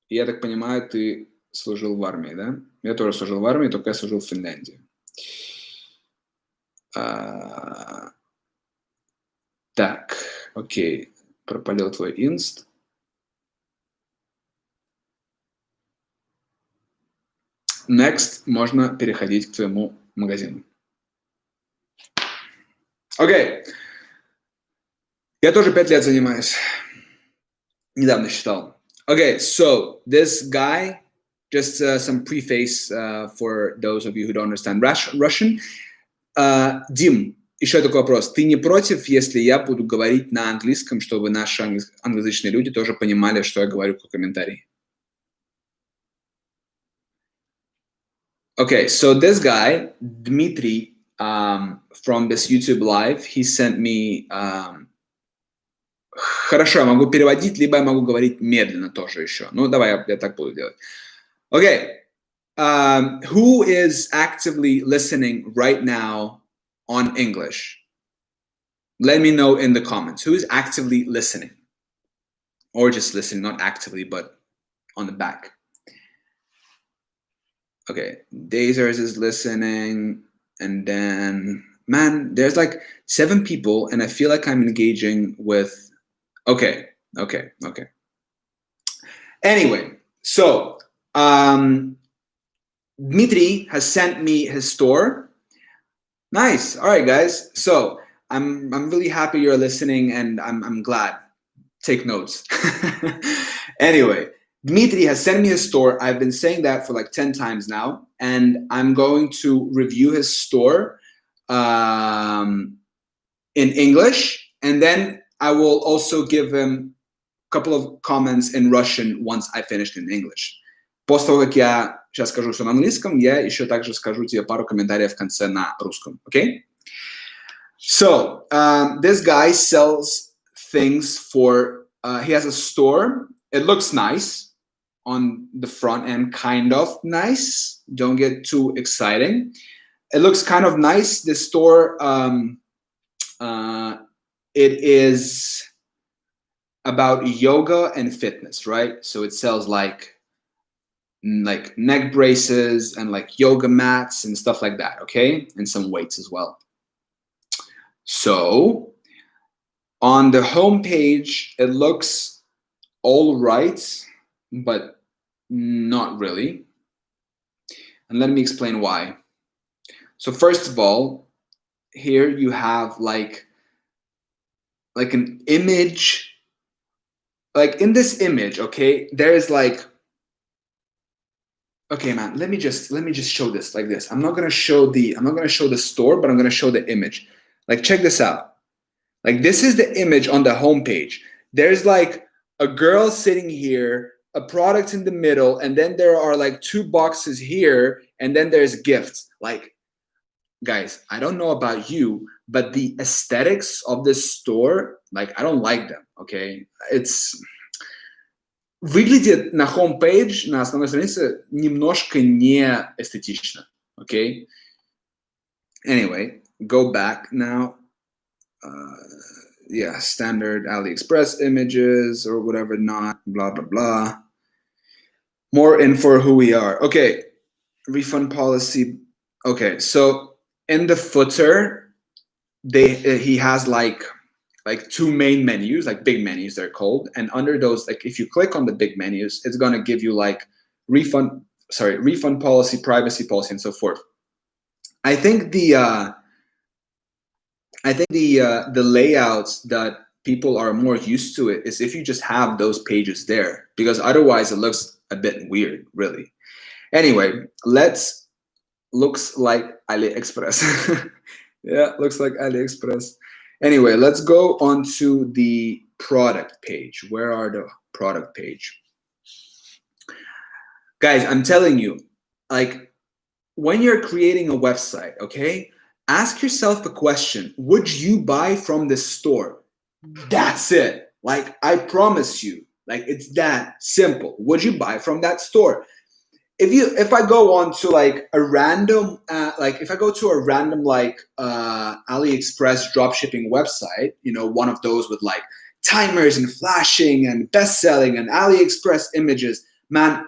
Я так понимаю, ты служил в армии, да? Я тоже служил в армии, только я служил в Финляндии. Так, окей. Пропалил твой инст. Next, можно переходить к твоему магазину. Окей. Я тоже 5 лет занимаюсь. Недавно считал. Okay, so this guy, just some preface for those of you who don't understand Russian. Дим, еще такой вопрос. Ты не против, если я буду говорить на английском, чтобы наши англоязычные люди тоже понимали, что я говорю по комментарии? Okay, so this guy, Dmitry, from this YouTube live, he sent me... Хорошо, я могу переводить, либо я могу говорить медленно тоже еще. Ну, давай я так буду делать. Okay. Who is actively listening right now on English? Let me know in the comments. Who is actively listening? Or just listening, not actively, but on the back. Okay. Dazers is listening. And then, man, there's like 7 people, and I feel like I'm engaging with... Okay. Anyway, so Dmitry has sent me his store. Nice. All right, guys. So I'm really happy you're listening, and I'm glad. Take notes. Anyway, Dmitry has sent me his store. I've been saying that for like 10 times now, and I'm going to review his store in English, and then I will also give him a couple of comments in Russian once I finished in English. После того, как я сейчас скажу все на английском, я еще также скажу тебе пару комментариев в конце на русском. Okay? So, this guy sells things for... he has a store. It looks nice on the front end, kind of nice. Don't get too exciting. It looks kind of nice. This store... it is about yoga and fitness, right? So it sells like neck braces and like yoga mats and stuff like that, okay? And some weights as well. So on the homepage, it looks all right, but not really. And let me explain why. So first of all, here you have like an image. Like in this image, okay, there is like... Okay, man, let me just show this like this. I'm not gonna show the store, but I'm gonna show the image. Like, check this out. Like, this is the image on the homepage. There's like a girl sitting here, a product in the middle, and then there are like 2 boxes here, and then there's gifts. Like, guys, I don't know about you, but the aesthetics of this store, like, I don't like them, okay? It's... Выглядит на homepage, на основной странице, немножко не эстетично, okay? Anyway, go back now. Yeah, standard AliExpress images or whatever, not blah, blah, blah. More info who we are. Okay, refund policy. Okay, so in the footer, he has like 2 main menus, like big menus they're called, and under those, like if you click on the big menus, it's gonna give you like refund policy, privacy policy, and so forth. I think the layouts that people are more used to it is if you just have those pages there, because otherwise it looks a bit weird, really. Anyway, looks like AliExpress. Yeah, looks like AliExpress. Anyway, let's go on to the product page. Where are the product page? Guys, I'm telling you, like, when you're creating a website, okay, ask yourself a question. Would you buy from this store? That's it. Like, I promise you, like, it's that simple. Would you buy from that store? if I go on to like a random like if I go to a random like AliExpress dropshipping website, you know, one of those with like timers and flashing and best selling and AliExpress images, man,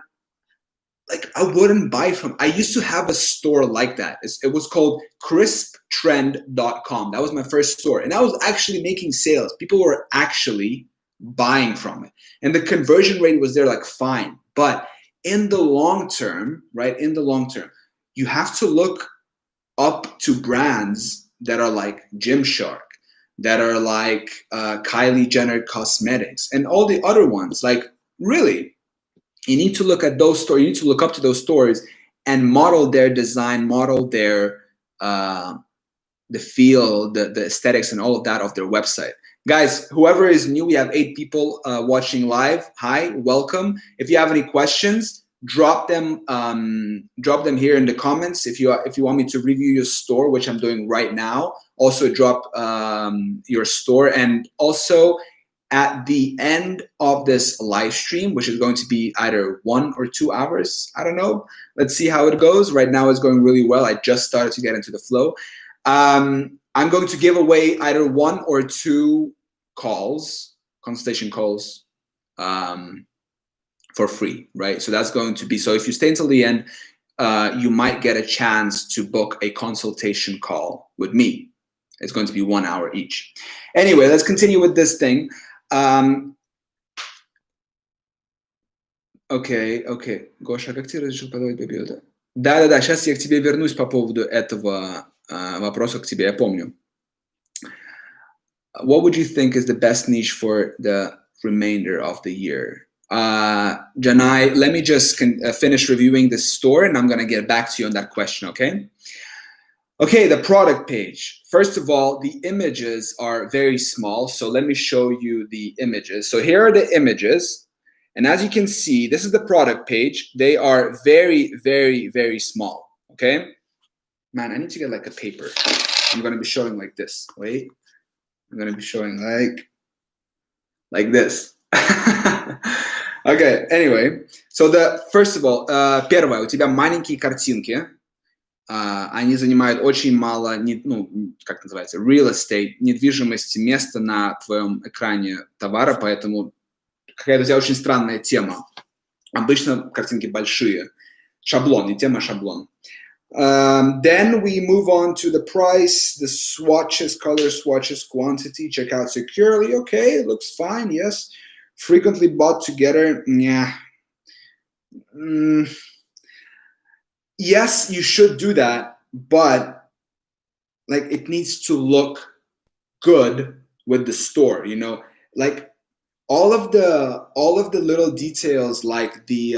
like I wouldn't buy from. I used to have a store like that. It was called crisptrend.com. That was my first store, and I was actually making sales. People were actually buying from it, and the conversion rate was there like fine. But in the long term, right? In the long term, you have to look up to brands that are like Gymshark, that are like Kylie Jenner Cosmetics, and all the other ones. Like really, you need to look at those stores. You need to look up to those stores and model their design, model their the feel, the aesthetics, and all of that of their website. Guys, whoever is new, we have 8 people watching live. Hi, welcome. If you have any questions, drop them here in the comments. If you want me to review your store, which I'm doing right now, also drop your store. And also at the end of this live stream, which is going to be either 1 or 2 hours, I don't know. Let's see how it goes. Right now it's going really well. I just started to get into the flow. I'm going to give away either 1 or 2 consultation calls, for free, right? So that's going to be, so if you stay until the end, you might get a chance to book a consultation call with me. It's going to be 1 hour each. Anyway, let's continue with this thing. Окей. Гоша, как ты разрешил подавать бэби? Да, сейчас я к тебе вернусь по поводу этого вопроса к тебе, я помню. What would you think is the best niche for the remainder of the year? Janai, let me just finish reviewing the store and I'm going to get back to you on that question, okay? Okay, the product page. First of all, the images are very small, so let me show you the images. So here are the images, and as you can see, this is the product page. They are very, very, very small, okay? Man, I need to get like a paper. I'm going to be showing like this. Wait. I'm going to be showing like this. Okay, anyway. So first of all, первое, у тебя маленькие картинки. Они занимают очень мало, как называется, real estate, недвижимости, места на твоем экране товара, поэтому какая-то у тебя очень странная тема. Обычно картинки большие. Шаблон, не тема, шаблон. Then we move on to the price, the swatches, color swatches, quantity, check out securely. Okay, looks fine, yes. Frequently bought together, yeah. Yes, you should do that, but like it needs to look good with the store, you know, like all of the little details, like the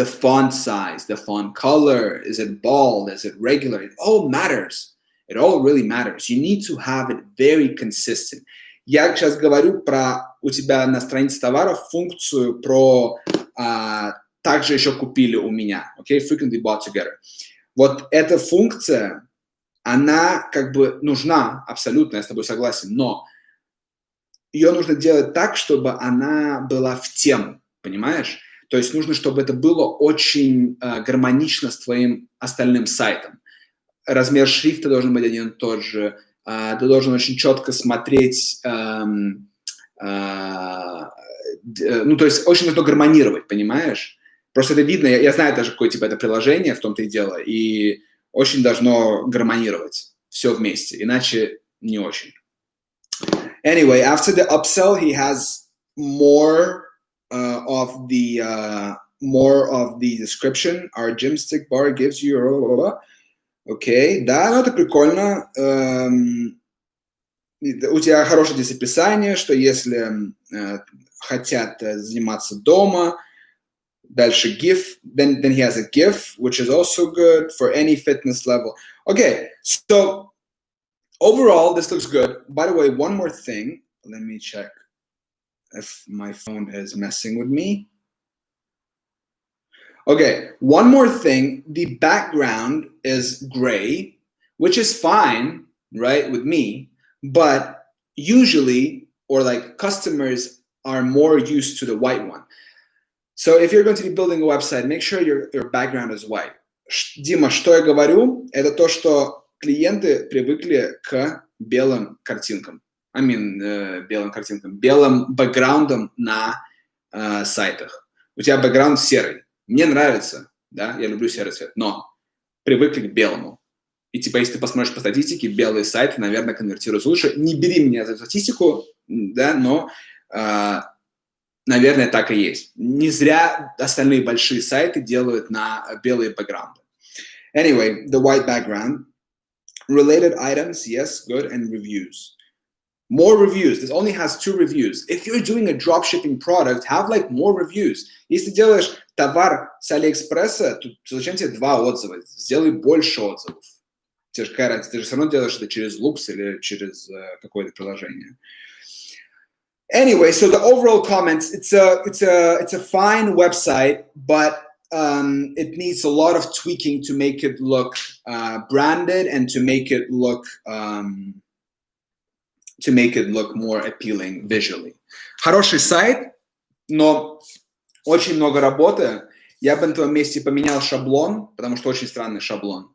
font size, the font color, is it bold, is it regular, it all matters. It all really matters. You need to have it very consistent. Я сейчас говорю про у тебя на странице товаров функцию про также еще купили у меня, okay, frequently bought together. Вот эта функция, она как бы нужна, абсолютно, я с тобой согласен, но ее нужно делать так, чтобы она была в тему, понимаешь? То есть нужно, чтобы это было очень гармонично с твоим остальным сайтом. Размер шрифта должен быть один и тот же, ты должен очень четко смотреть, то есть очень нужно гармонировать, понимаешь? Просто это видно, я знаю даже какое типа это приложение, в том-то и дело, и очень должно гармонировать все вместе, иначе не очень. Anyway, after the upsell, he has more of the description. Our gym stick bar gives you blah, blah, blah. Okay, да, ну это прикольно. У тебя хорошее здесь описание, что если хотят заниматься дома, дальше GIF, then he has a GIF, which is also good for any fitness level. Okay, so overall, this looks good. By the way, one more thing. Let me check if my phone is messing with me. Okay, one more thing. The background is gray, which is fine, right, with me. But usually, or like customers are more used to the white one. So if you're going to be building a website, make sure your background is white. Дима, что я говорю, это то, что клиенты привыкли к белым картинкам. Белым картинкам, белым бэкграундам на сайтах. У тебя бэкграунд серый. Мне нравится, да, я люблю серый цвет, но привыкли к белому. И типа, если ты посмотришь по статистике, белые сайты, наверное, конвертируются лучше. Не бери меня за статистику, да, но, наверное, так и есть. Не зря остальные большие сайты делают на белые бэкграунды. Anyway, the white background. Related items, yes, good, and reviews. More reviews. This only has 2 reviews. If you're doing a dropshipping product, have like more reviews. Если делаешь товар с Алиэкспресса, то зачем тебе 2 отзыва? Сделай больше отзывов. Тебе же какая разница? Ты же все равно делаешь это через Loops или через какое-то приложение. Anyway, so the overall comments, it's a fine website, but it needs a lot of tweaking to make it look branded and to make it look more appealing visually. Хороший сайт, но очень много работы. Я бы на твоем месте поменял шаблон, потому что очень странный шаблон.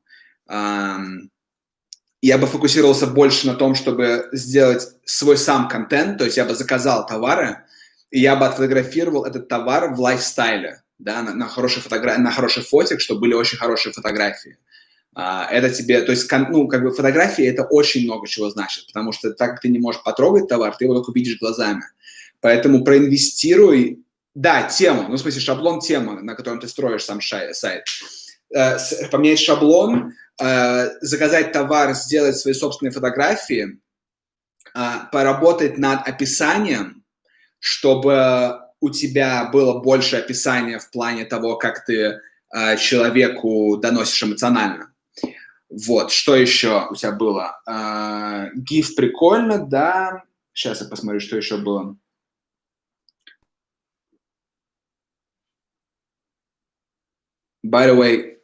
Я бы фокусировался больше на том, чтобы сделать свой сам контент, то есть я бы заказал товары, и я бы отфотографировал этот товар в лайфстайле, да, на хороший фотик, чтобы были очень хорошие фотографии. Это тебе, то есть, фотографии это очень много чего значит, потому что так как ты не можешь потрогать товар, ты его только видишь глазами. Поэтому проинвестируй, да, тему, в смысле шаблон темы, на котором ты строишь сам сайт. Поменять шаблон, заказать товар, сделать свои собственные фотографии, поработать над описанием, чтобы у тебя было больше описания в плане того, как ты человеку доносишь эмоционально. Вот, что еще у тебя было? GIF прикольно, да. Сейчас я посмотрю, что еще было. By the way,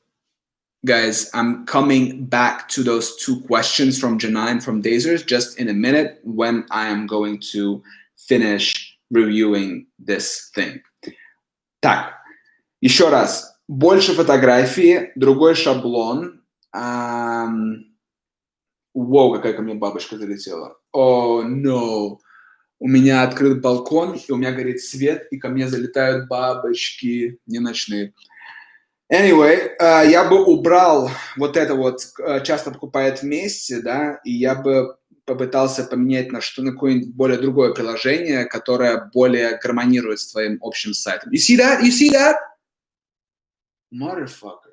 guys, I'm coming back to those 2 questions from Janine and from Dazers just in a minute when I am going to finish reviewing this thing. Так, еще раз. Больше фотографий, другой шаблон. Воу, какая ко мне бабочка залетела. О, no. У меня открыт балкон, и у меня горит свет, и ко мне залетают бабочки, не ночные. Anyway, я бы убрал вот это вот, часто покупает вместе, да, и я бы попытался поменять на какое-нибудь более другое приложение, которое более гармонирует с твоим общим сайтом. You see that? You see that? Motherfucker.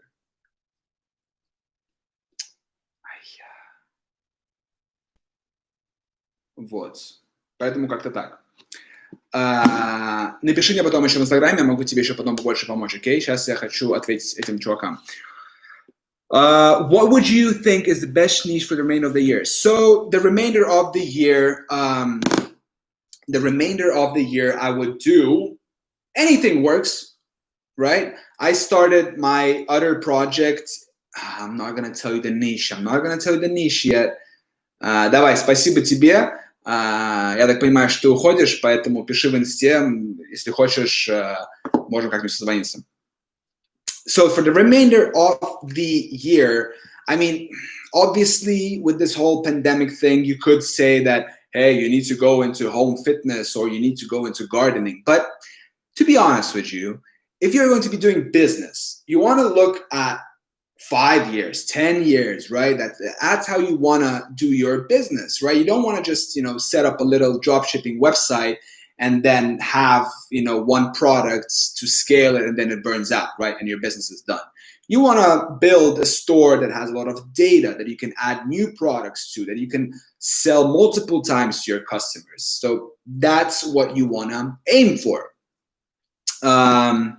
Вот. Поэтому как-то так. Напиши мне потом еще в Инстаграме, я могу тебе еще потом больше помочь, окей? Сейчас я хочу ответить этим чувакам. What would you think is the best niche for the remainder of the year? So the remainder of the year, I would do anything works, right? I started my other project. I'm not gonna tell you the niche. I'm not gonna tell you the niche yet. Давай, спасибо тебе. Я так понимаю, что ты уходишь, поэтому пиши в инсте, если хочешь, можем как-нибудь созвониться. So for the remainder of the year, I mean, obviously with this whole pandemic thing, you could say that, hey, you need to go into home fitness or you need to go into gardening. But to be honest with you, if you're going to be doing business, you want to look at 5 years, 10 years, right? That's how you want to do your business, right? You don't want to just, set up a little dropshipping website and then have, one product to scale it and then it burns out, right? And your business is done. You want to build a store that has a lot of data that you can add new products to, that you can sell multiple times to your customers. So that's what you want to aim for. I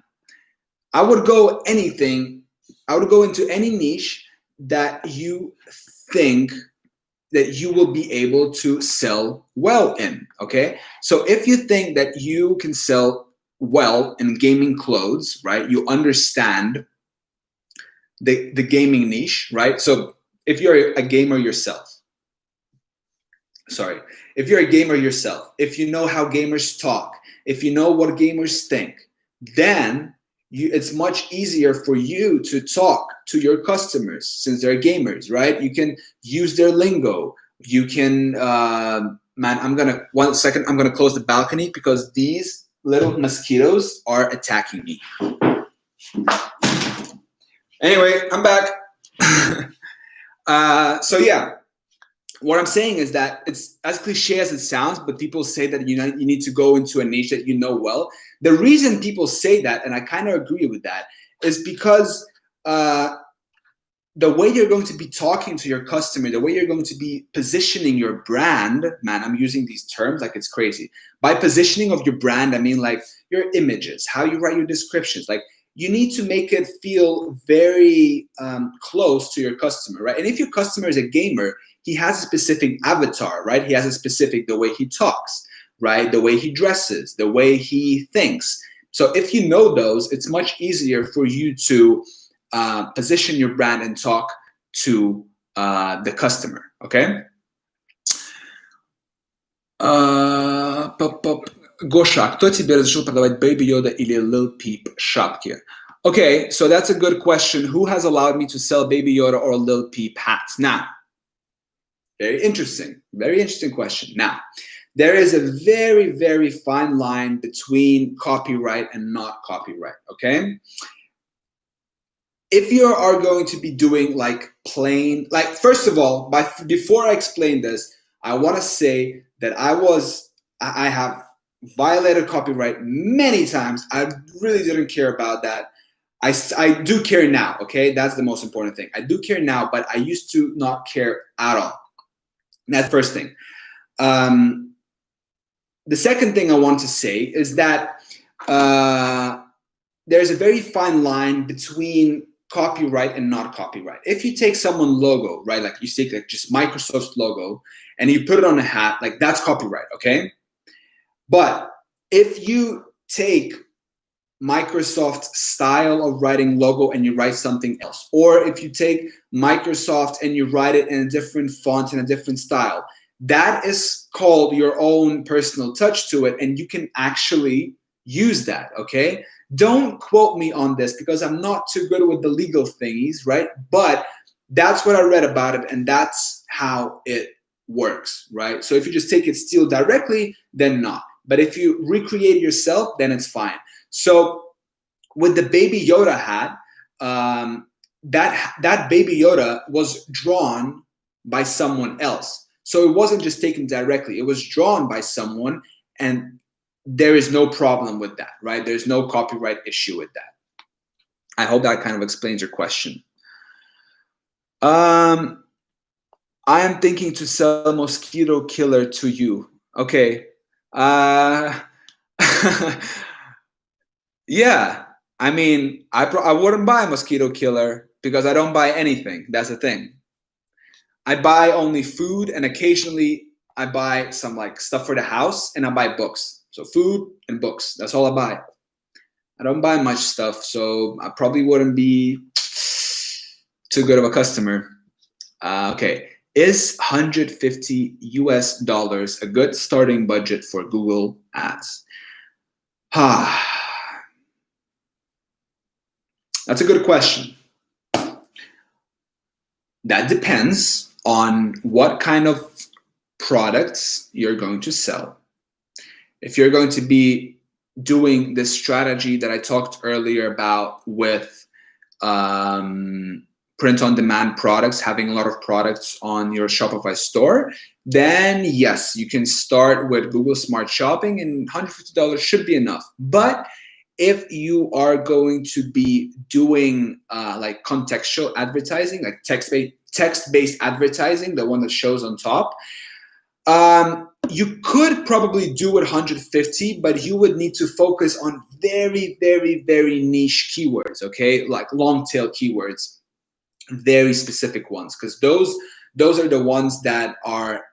would go into any niche that you think that you will be able to sell well in, okay? So if you think that you can sell well in gaming clothes, right? You understand the gaming niche, right? So if you're a gamer yourself, if you know how gamers talk, if you know what gamers think, then it's much easier for you to talk to your customers since they're gamers, right? You can use their lingo. You can, man, 1 second, I'm gonna close the balcony because these little mosquitoes are attacking me. Anyway, I'm back. So yeah, what I'm saying is that it's as cliche as it sounds, but people say that you need to go into a niche that you know well. The reason people say that, and I kind of agree with that, is because the way you're going to be talking to your customer, the way you're going to be positioning your brand, man, I'm using these terms like it's crazy. By positioning of your brand, I mean like your images, how you write your descriptions, like you need to make it feel very close to your customer, right? And if your customer is a gamer, he has a specific avatar, right? He has a specific, the way he talks, right? The way he dresses, the way he thinks. So if you know those, it's much easier for you to position your brand and talk to the customer, okay? Гоша, кто тебе разрешил продавать Baby Yoda или Lil Peep шапки? Okay, so that's a good question. Who has allowed me to sell Baby Yoda or Lil Peep hats? Now, very interesting question. Now, there is a very, very fine line between copyright and not copyright, okay? If you are going to be doing like plain, like first of all, before I explain this, I want to say that I have violated copyright many times. I really didn't care about that. I do care now, okay? That's the most important thing. I do care now, but I used to not care at all. And that's the first thing. The second thing I want to say is that there's a very fine line between copyright and not copyright. If you take someone's logo, right, like you take like just Microsoft's logo and you put it on a hat, like that's copyright, okay? But if you take Microsoft's style of writing logo and you write something else, or if you take Microsoft and you write it in a different font and a different style, that is called your own personal touch to it, and you can actually use that, okay? Don't quote me on this because I'm not too good with the legal thingies, right? But that's what I read about it, and that's how it works, right? So if you just take it steal directly, then not. But if you recreate it yourself, then it's fine. So with the Baby Yoda hat, that Baby Yoda was drawn by someone else. So it wasn't just taken directly. It was drawn by someone, and there is no problem with that, right? There's no copyright issue with that. I hope that kind of explains your question. I am thinking to sell mosquito killer to you. Okay. Yeah. I mean, I wouldn't buy a mosquito killer because I don't buy anything. That's the thing. I buy only food, and occasionally I buy some like stuff for the house, and I buy books. So food and books, that's all I buy. I don't buy much stuff, so I probably wouldn't be too good of a customer. Okay, is $150 a good starting budget for Google Ads? That's a good question. That depends on what kind of products you're going to sell. If you're going to be doing this strategy that I talked earlier about with print-on-demand products, having a lot of products on your Shopify store, then yes, you can start with Google Smart Shopping, and $150 should be enough. But if you are going to be doing like contextual advertising, like text-based advertising, the one that shows on top, you could probably do it $150, but you would need to focus on very, very, very niche keywords, okay? Like long tail keywords, very specific ones, because those are the ones that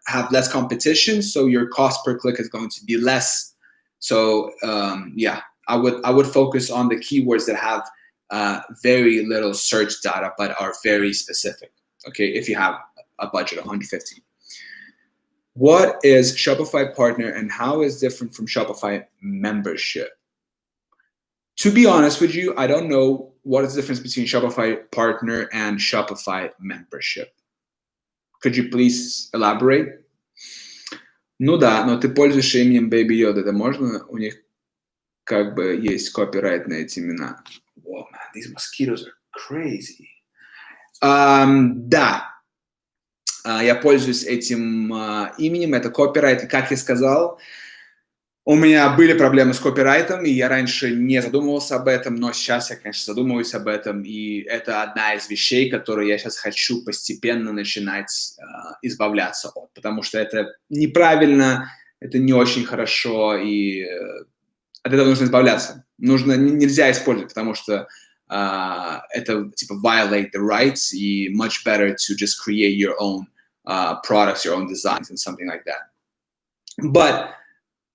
have less competition, so your cost per click is going to be less. So yeah, I would focus on the keywords that have very little search data but are very specific, okay, if you have a budget of $150. What is Shopify Partner and how is it different from Shopify Membership? To be honest with you, I don't know what is the difference between Shopify Partner and Shopify Membership. Could you please elaborate? Ну да, но ты пользуешься именем Baby Yoda. Это можно? У них как бы есть копирайт на эти имена. Whoa, man, these mosquitoes are crazy. Да, я пользуюсь этим именем, это копирайт. И как я сказал, у меня были проблемы с копирайтом, и я раньше не задумывался об этом, но сейчас я, конечно, задумываюсь об этом, и это одна из вещей, которые я сейчас хочу постепенно начинать избавляться от, потому что это неправильно, это не очень хорошо, и от этого нужно избавляться. Нельзя использовать, потому что это типа violate the rights, и much better to just create your own products, your own designs, and something like that. But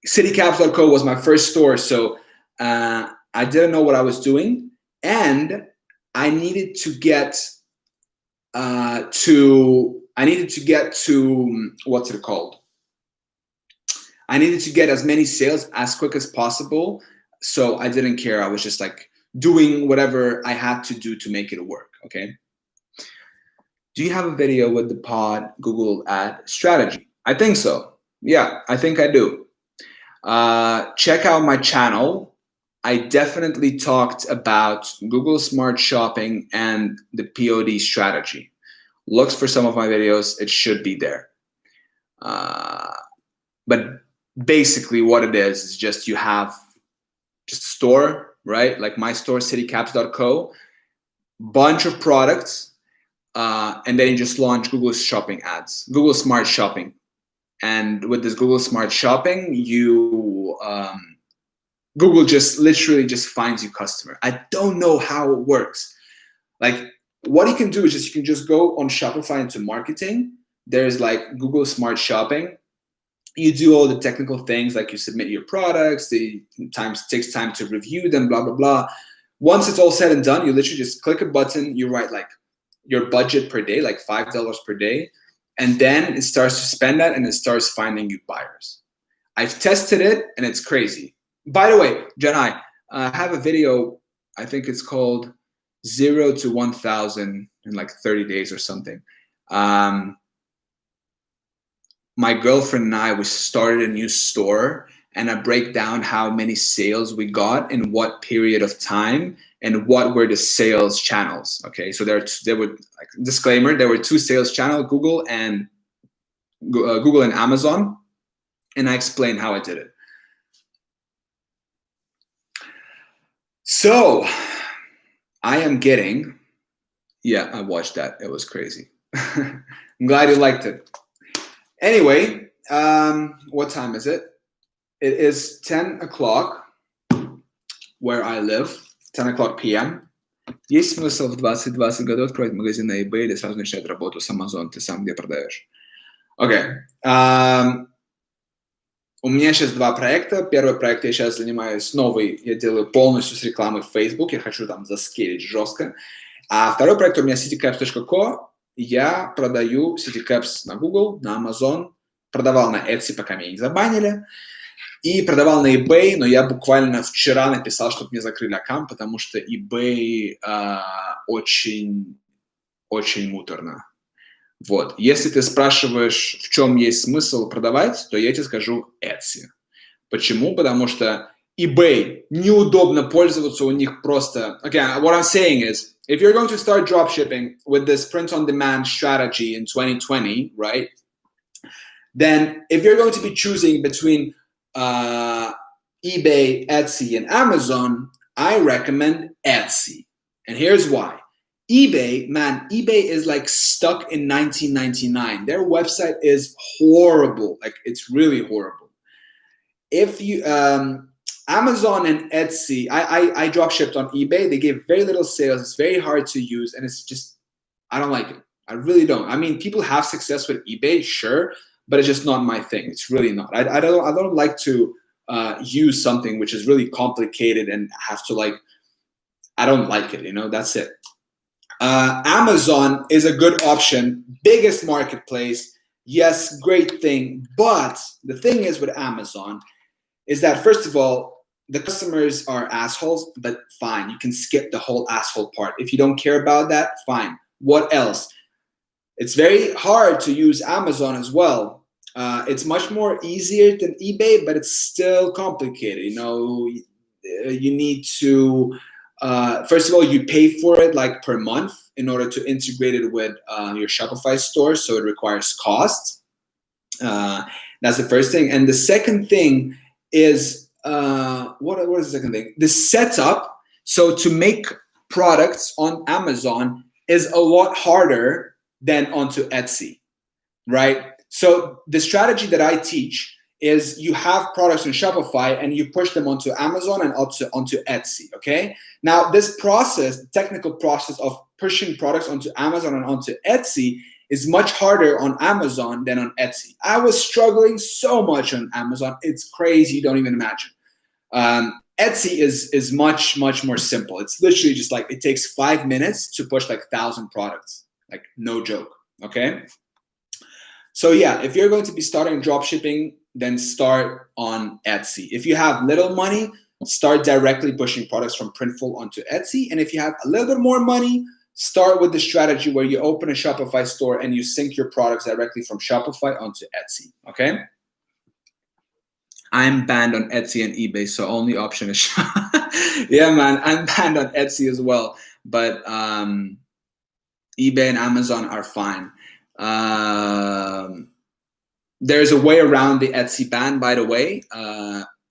citycaps.co was my first store, so I didn't know what I was doing, and I needed to get to what's it called? I needed to get as many sales as quick as possible, so I didn't care. I was just like doing whatever I had to do to make it work, okay? Do you have a video with the pod Google ad strategy? I think so. Yeah, I think I do. Check out my channel. I definitely talked about Google Smart Shopping and the POD strategy. Look for some of my videos. It should be there. But basically what it is just you have just a store, right? Like my store, citycaps.co, bunch of products, and then you just launch Google Shopping ads, Google Smart Shopping. And with this Google Smart Shopping, Google just literally just finds you customer. I don't know how it works. Like what you can do is just, you can just go on Shopify into marketing. There's like Google Smart Shopping. You do all the technical things, like you submit your products, takes time to review them, blah, blah, blah. Once it's all said and done, you literally just click a button, you write like your budget per day, like $5 per day. And then it starts to spend that and it starts finding you buyers. I've tested it and it's crazy. By the way, Janai, I have a video, I think it's called 0 to 1,000 in like 30 days or something. My girlfriend and I, we started a new store, and I break down how many sales we got in what period of time and what were the sales channels. Okay, so there were like, disclaimer, there were two sales channels, Google and Amazon, and I explained how I did it. So I am getting, yeah, I watched that. It was crazy. I'm glad you liked it. Anyway, what time is it? It is 10 o'clock where I live, 10 o'clock p.m. Есть смысл в 20-20 году открыть магазин на eBay или сразу начать работу с Amazon, ты сам где продаешь? Окей. У меня сейчас два проекта. Первый проект я сейчас занимаюсь новый, я делаю полностью с рекламой в Facebook, я хочу там заскейлить жестко. А второй проект у меня citycaps.co. Я продаю citycaps на Google, на Amazon, продавал на Etsy, пока меня не забанили, и продавал на eBay, но я буквально вчера написал, чтобы мне закрыли аккаунт, потому что eBay очень, очень муторно. Вот. Если ты спрашиваешь, в чем есть смысл продавать, то я тебе скажу Etsy. Почему? Потому что eBay неудобно пользоваться, у них просто... Okay, what I'm saying is, if you're going to start dropshipping with this print-on-demand strategy in 2020, right, then if you're going to be choosing between eBay, Etsy, and Amazon, I recommend Etsy. And here's why. eBay, man, eBay is like stuck in 1999. Their website is horrible. Like, it's really horrible. If you... Amazon and Etsy, I drop shipped on eBay. They give very little sales. It's very hard to use, and it's just, I don't like it. I really don't. I mean, people have success with eBay, sure, but it's just not my thing. It's really not. I don't like to use something which is really complicated and have to like, I don't like it, you know, that's it. Amazon is a good option, biggest marketplace. Yes, great thing. But the thing is with Amazon is that, first of all, the customers are assholes, but fine, you can skip the whole asshole part. If you don't care about that, fine. What else? It's very hard to use Amazon as well. It's much more easier than eBay, but it's still complicated. You know, you need to first of all, you pay for it like per month in order to integrate it with your Shopify store, so it requires cost. That's the first thing, and the second thing is what is the second thing? The setup. So to make products on Amazon is a lot harder than onto Etsy, right? So the strategy that I teach is you have products on Shopify and you push them onto Amazon and onto Etsy, okay? Now this process, the technical process of pushing products onto Amazon and onto Etsy is much harder on Amazon than on Etsy. I was struggling so much on Amazon. It's crazy, you don't even imagine. Etsy is much more simple. It's literally just like it takes 5 minutes to push like 1,000 products, like no joke, okay? So yeah, if you're going to be starting dropshipping, then start on Etsy. If you have little money, start directly pushing products from Printful onto Etsy. And if you have a little bit more money, start with the strategy where you open a Shopify store and you sync your products directly from Shopify onto Etsy, okay? I'm banned on Etsy and eBay, so only option is yeah, man, I'm banned on Etsy as well, but eBay and Amazon are fine. There's a way around the Etsy ban, by the way,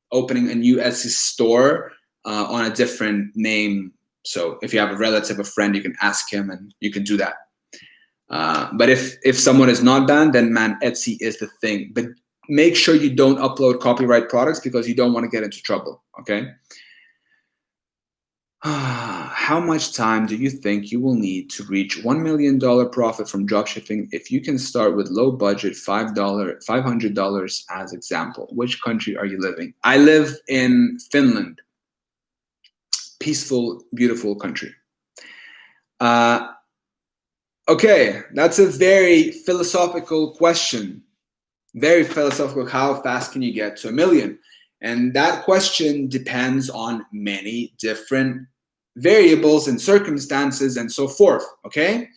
opening a new Etsy store on a different name. So if you have a relative, a friend, you can ask him and you can do that. But if someone is not banned, then man, Etsy is the thing. But make sure you don't upload copyright products because you don't want to get into trouble, okay? How much time do you think you will need to reach $1 million profit from dropshipping if you can start with low budget $500 as example? Which country are you living? I live in Finland. Peaceful, beautiful country. Okay, that's a very philosophical question. Very philosophical. How fast can you get to $1 million? And that question depends on many different variables and circumstances and so forth, okay?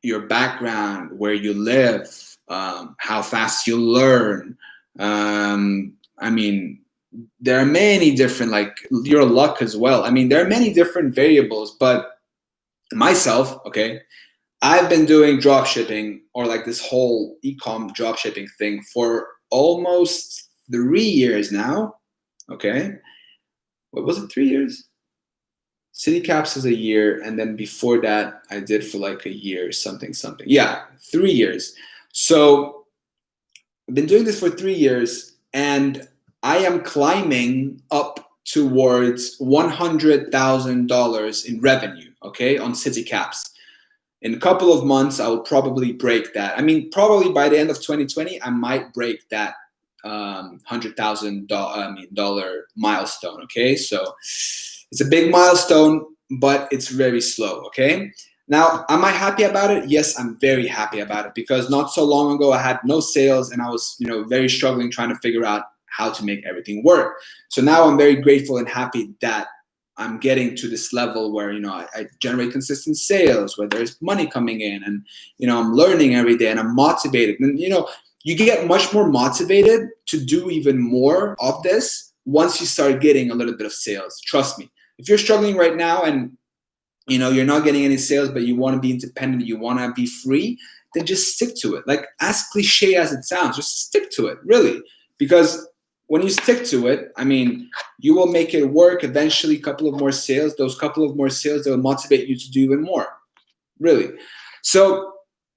Your background, where you live, how fast you learn. I mean, there are many different, like your luck as well. I mean, there are many different variables, but myself, okay, I've been doing dropshipping or like this whole e-com dropshipping thing for almost 3 years now, okay? What was it, 3 years? City Caps is a year, and then before that, I did for like a year, something. Yeah, 3 years. So I've been doing this for 3 years, and I am climbing up towards $100,000 in revenue, okay, on City Caps. In a couple of months, I will probably break that. I mean, probably by the end of 2020, I might break that $100,000 milestone. Okay, so it's a big milestone, but it's very slow. Okay, now am I happy about it? Yes, I'm very happy about it because not so long ago I had no sales and I was, very struggling trying to figure out how to make everything work. So now I'm very grateful and happy that I'm getting to this level where, I generate consistent sales, where there's money coming in and, I'm learning every day and I'm motivated. And, you get much more motivated to do even more of this once you start getting a little bit of sales. Trust me. If you're struggling right now and, you're not getting any sales, but you want to be independent, you want to be free, then just stick to it. Like, as cliche as it sounds, just stick to it, really. Because when you stick to it, I mean, you will make it work. Eventually, a couple of more sales. Those couple of more sales, they will motivate you to do even more. Really. So,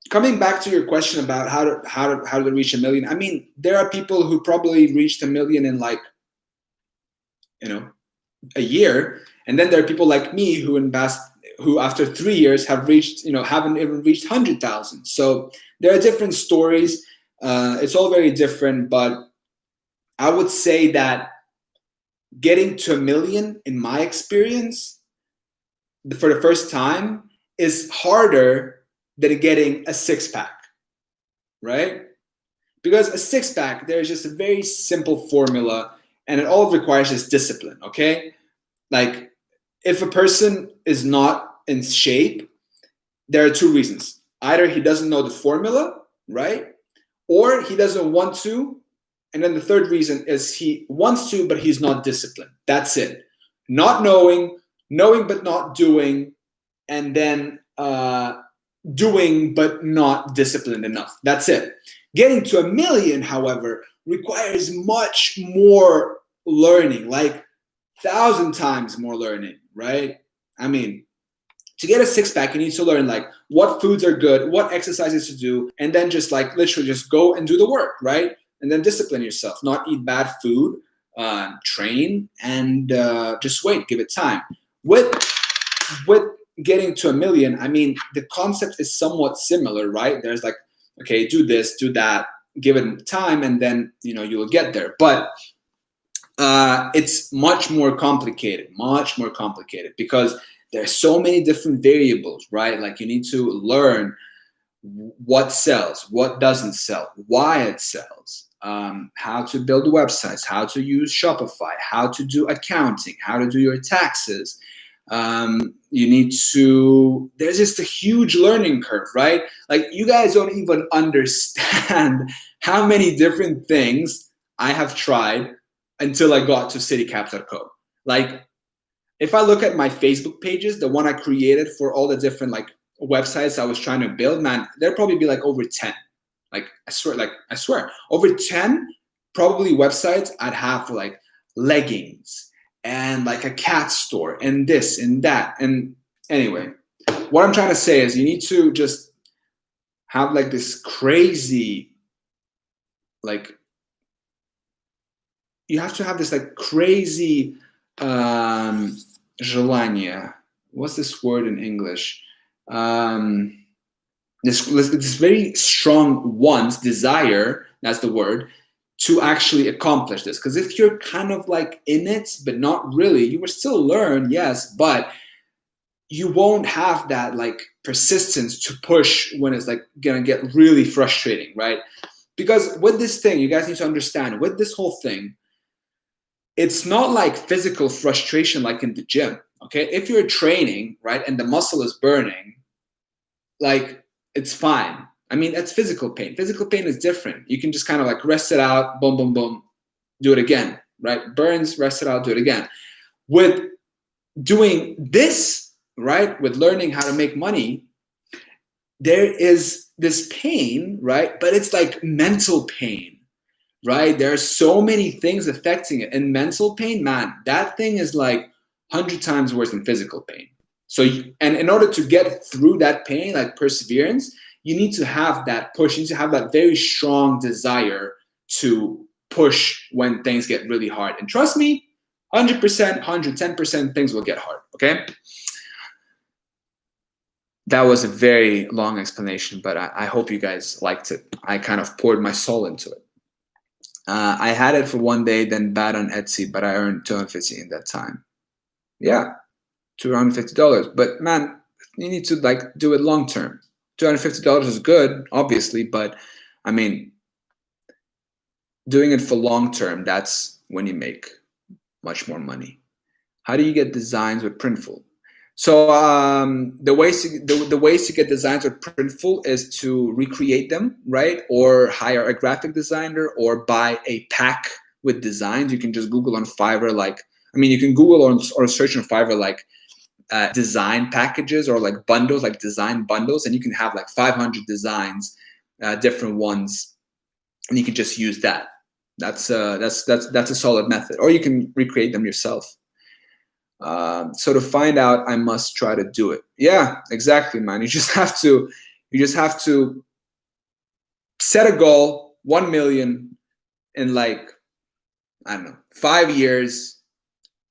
coming back to your question about how to reach $1 million. I mean, there are people who probably reached $1 million in like, a year, and then there are people like me who after 3 years have reached, haven't even reached 100,000. So there are different stories. It's all very different, but I would say that getting to $1 million, in my experience, for the first time, is harder than getting a 6-pack, right? Because a six-pack, there's just a very simple formula, and it all requires is discipline, okay? Like, if a person is not in shape, there are two reasons. Either he doesn't know the formula, right? Or he doesn't want to. And then the third reason is he wants to, but he's not disciplined. That's it. Not knowing, knowing but not doing, and then doing but not disciplined enough. That's it. Getting to 1 million, however, requires much more learning, like 1,000 times more learning, right? I mean, to get a six-pack, you need to learn like what foods are good, what exercises to do, and then just like literally just go and do the work, right? And then discipline yourself, not eat bad food, train, and just wait, give it time. With getting to 1 million, I mean, the concept is somewhat similar, right? There's like, okay, do this, do that, give it time, and then you will get there. But it's much more complicated, because there's so many different variables, right? Like you need to learn what sells, what doesn't sell, why it sells, how to build websites, how to use Shopify, how to do accounting, how to do your taxes. You need to, there's just a huge learning curve, right? Like you guys don't even understand how many different things I have tried until I got to citycaps.co. Like if I look at my Facebook pages, the one I created for all the different like websites I was trying to build, man, there'd probably be like over 10. Like I swear, over 10 probably websites I'd have for like leggings and like a cat store and this and that. And anyway, what I'm trying to say is you need to just have like this crazy, like you have to have this like crazy желание. What's this word in English? This very strong want, desire, that's the word, to actually accomplish this. Because if you're kind of like in it, but not really, you will still learn, yes, but you won't have that like persistence to push when it's like gonna get really frustrating, right? Because with this thing, you guys need to understand, with this whole thing, it's not like physical frustration like in the gym, okay? If you're training, right, and the muscle is burning, like, it's fine. I mean, that's physical pain. Physical pain is different. You can just kind of like rest it out, boom, boom, boom, do it again, right? Burns, rest it out, do it again. With doing this, right, with learning how to make money, there is this pain, right? But it's like mental pain. Right? There are so many things affecting it. And mental pain, man, that thing is like 100 times worse than physical pain. So, and in order to get through that pain, like perseverance, you need to have that push. You need to have that very strong desire to push when things get really hard. And trust me, 100%, 110% things will get hard, okay? That was a very long explanation, but I hope you guys liked it. I kind of poured my soul into it. I had it for one day, then bad on Etsy, but I earned $250 in that time. Yeah, $250. But man, you need to like do it long term. $250 is good, obviously, but I mean, doing it for long term, that's when you make much more money. How do you get designs with Printful? So the ways to get designs with Printful is to recreate them, right? Or hire a graphic designer, or buy a pack with designs. You can just Google on Fiverr, like, I mean, you can Google or search on Fiverr like design packages or like bundles, like design bundles, and you can have like 500 designs, different ones, and you can just use that. That's a solid method. Or you can recreate them yourself. So to find out, I must try to do it. Yeah, exactly, man. You just have to set a goal, 1 million in like, I don't know, 5 years,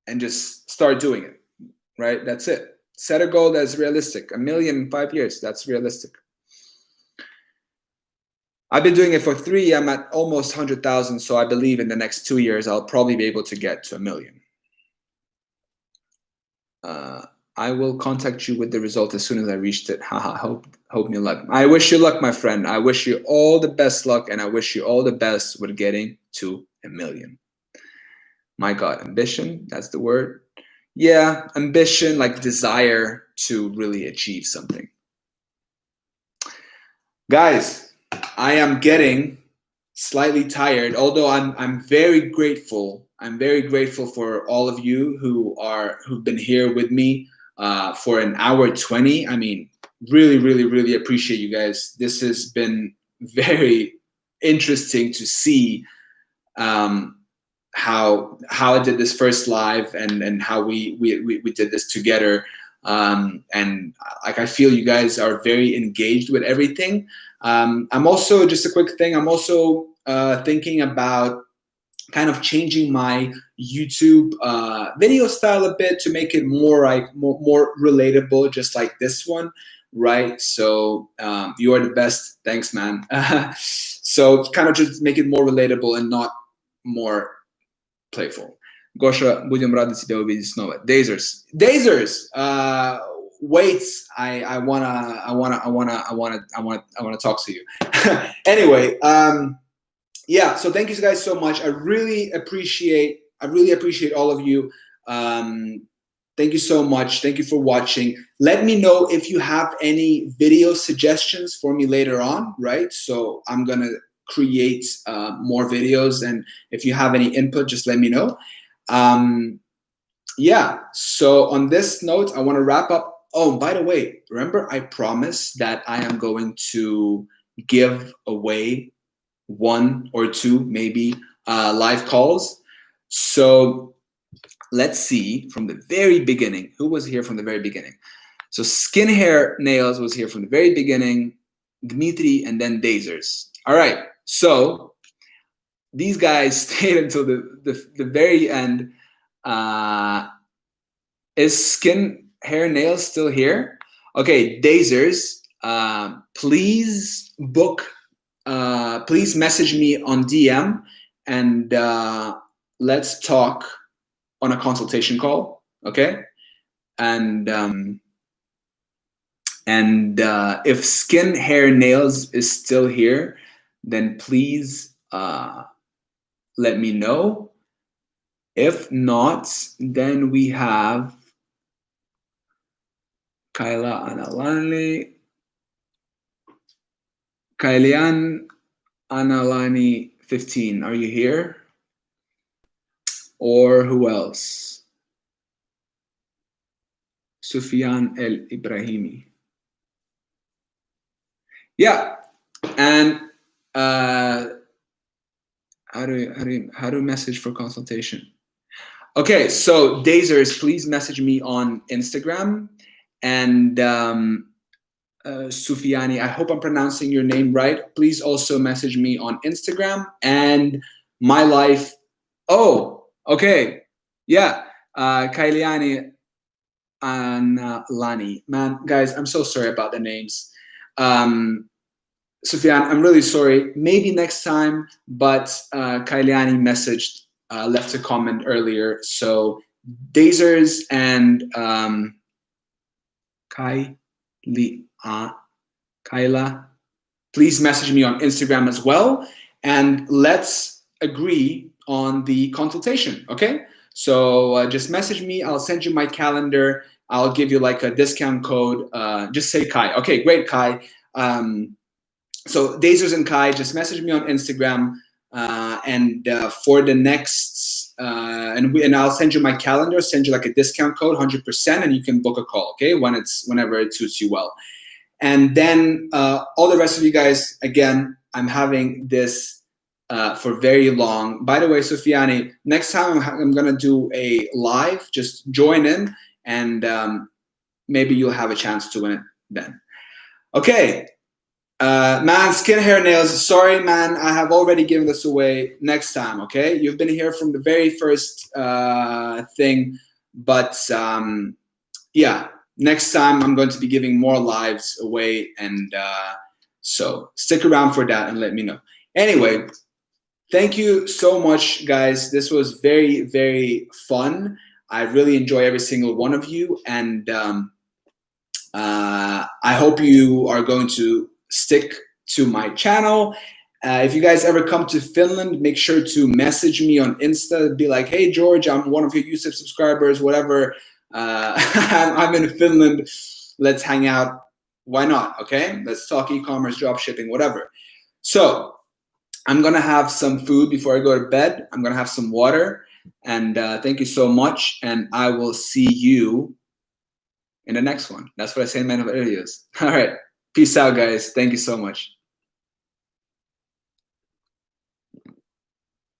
and just start doing it, right? That's it. Set a goal that's realistic. 1 million in 5 years, that's realistic. I've been doing it for 3. I'm at almost 100,000. So I believe in the next 2 years, I'll probably be able to get to 1 million. I will contact you with the result as soon as I reached it. Haha, Hope me luck. I wish you luck, my friend. I wish you all the best luck, and I wish you all the best with getting to 1 million. My God, ambition, that's the word. Yeah, ambition, like desire to really achieve something. Guys, I am getting slightly tired, although I'm very grateful. I'm very grateful for all of you who've been here with me for an hour 20. I mean, really appreciate you guys. This has been very interesting to see how I did this first live and how we did this together. And like I feel you guys are very engaged with everything. I'm also, just a quick thing, I'm also thinking about kind of changing my YouTube video style a bit to make it more like more relatable, just like this one, right? So you are the best. Thanks, man. So kind of just make it more relatable and not more playful. Gosha, budem radi si tebe vidjeti snova. Dazers. Wait, I wanna talk to you. Anyway, yeah. So thank you guys so much. I really appreciate all of you. Thank you so much. Thank you for watching. Let me know if you have any video suggestions for me later on, right? So I'm gonna create more videos, and if you have any input, just let me know. Yeah, so on this note, I want to wrap up. Oh, by the way, remember I promised that I am going to give away 1 or 2 maybe live calls. So let's see from the very beginning who was here from the very beginning. So Skin Hair Nails was here from the very beginning, Dmitry, and then Dazers. All right, so these guys stayed until the very end. Is Skin Hair Nails still here? Okay, Dazers, please please message me on DM, and let's talk on a consultation call, okay? And if Skin Hair Nails is still here, then please let me know. If not, then we have Kailian Analani 15. Are you here? Or who else? Sufyan El Ibrahimi. Yeah, and how do message for consultation? Okay, so Dazers, please message me on Instagram, and Sufiani, I hope I'm pronouncing your name right. Please also message me on Instagram and my life. Oh, okay, yeah, Kailiani and Lani. Man, guys, I'm so sorry about the names. Sufyan, I'm really sorry. Maybe next time, but Kailiani messaged, left a comment earlier. So Dazers and Kaila, please message me on Instagram as well, and let's agree on the consultation, okay? So just message me, I'll send you my calendar, I'll give you like a discount code, just say Kai. Okay, great, Kai. So Dazers and Kai, just message me on Instagram, and for the next, and I'll send you my calendar, send you like a discount code, 100%, and you can book a call, okay? Whenever it suits you well. And then all the rest of you guys, again, I'm having this for very long. By the way, Sufiani, next time I'm gonna do a live, just join in, and maybe you'll have a chance to win it then. Okay. Man, Skin Hair Nails, sorry man, I have already given this away. Next time, okay? You've been here from the very first thing, but yeah, next time I'm going to be giving more lives away, and so stick around for that and let me know. Anyway, thank you so much, guys. This was very, very fun. I really enjoy every single one of you, and I hope you are going to stick to my channel. If you guys ever come to Finland, make sure to message me on Insta. Be like, hey, George, I'm one of your YouTube subscribers, whatever. I'm in Finland. Let's hang out. Why not? Okay, let's talk e-commerce, dropshipping, whatever. So I'm going to have some food before I go to bed. I'm going to have some water. And thank you so much. And I will see you in the next one. That's what I say in my videos. All right. Peace out, guys. Thank you so much.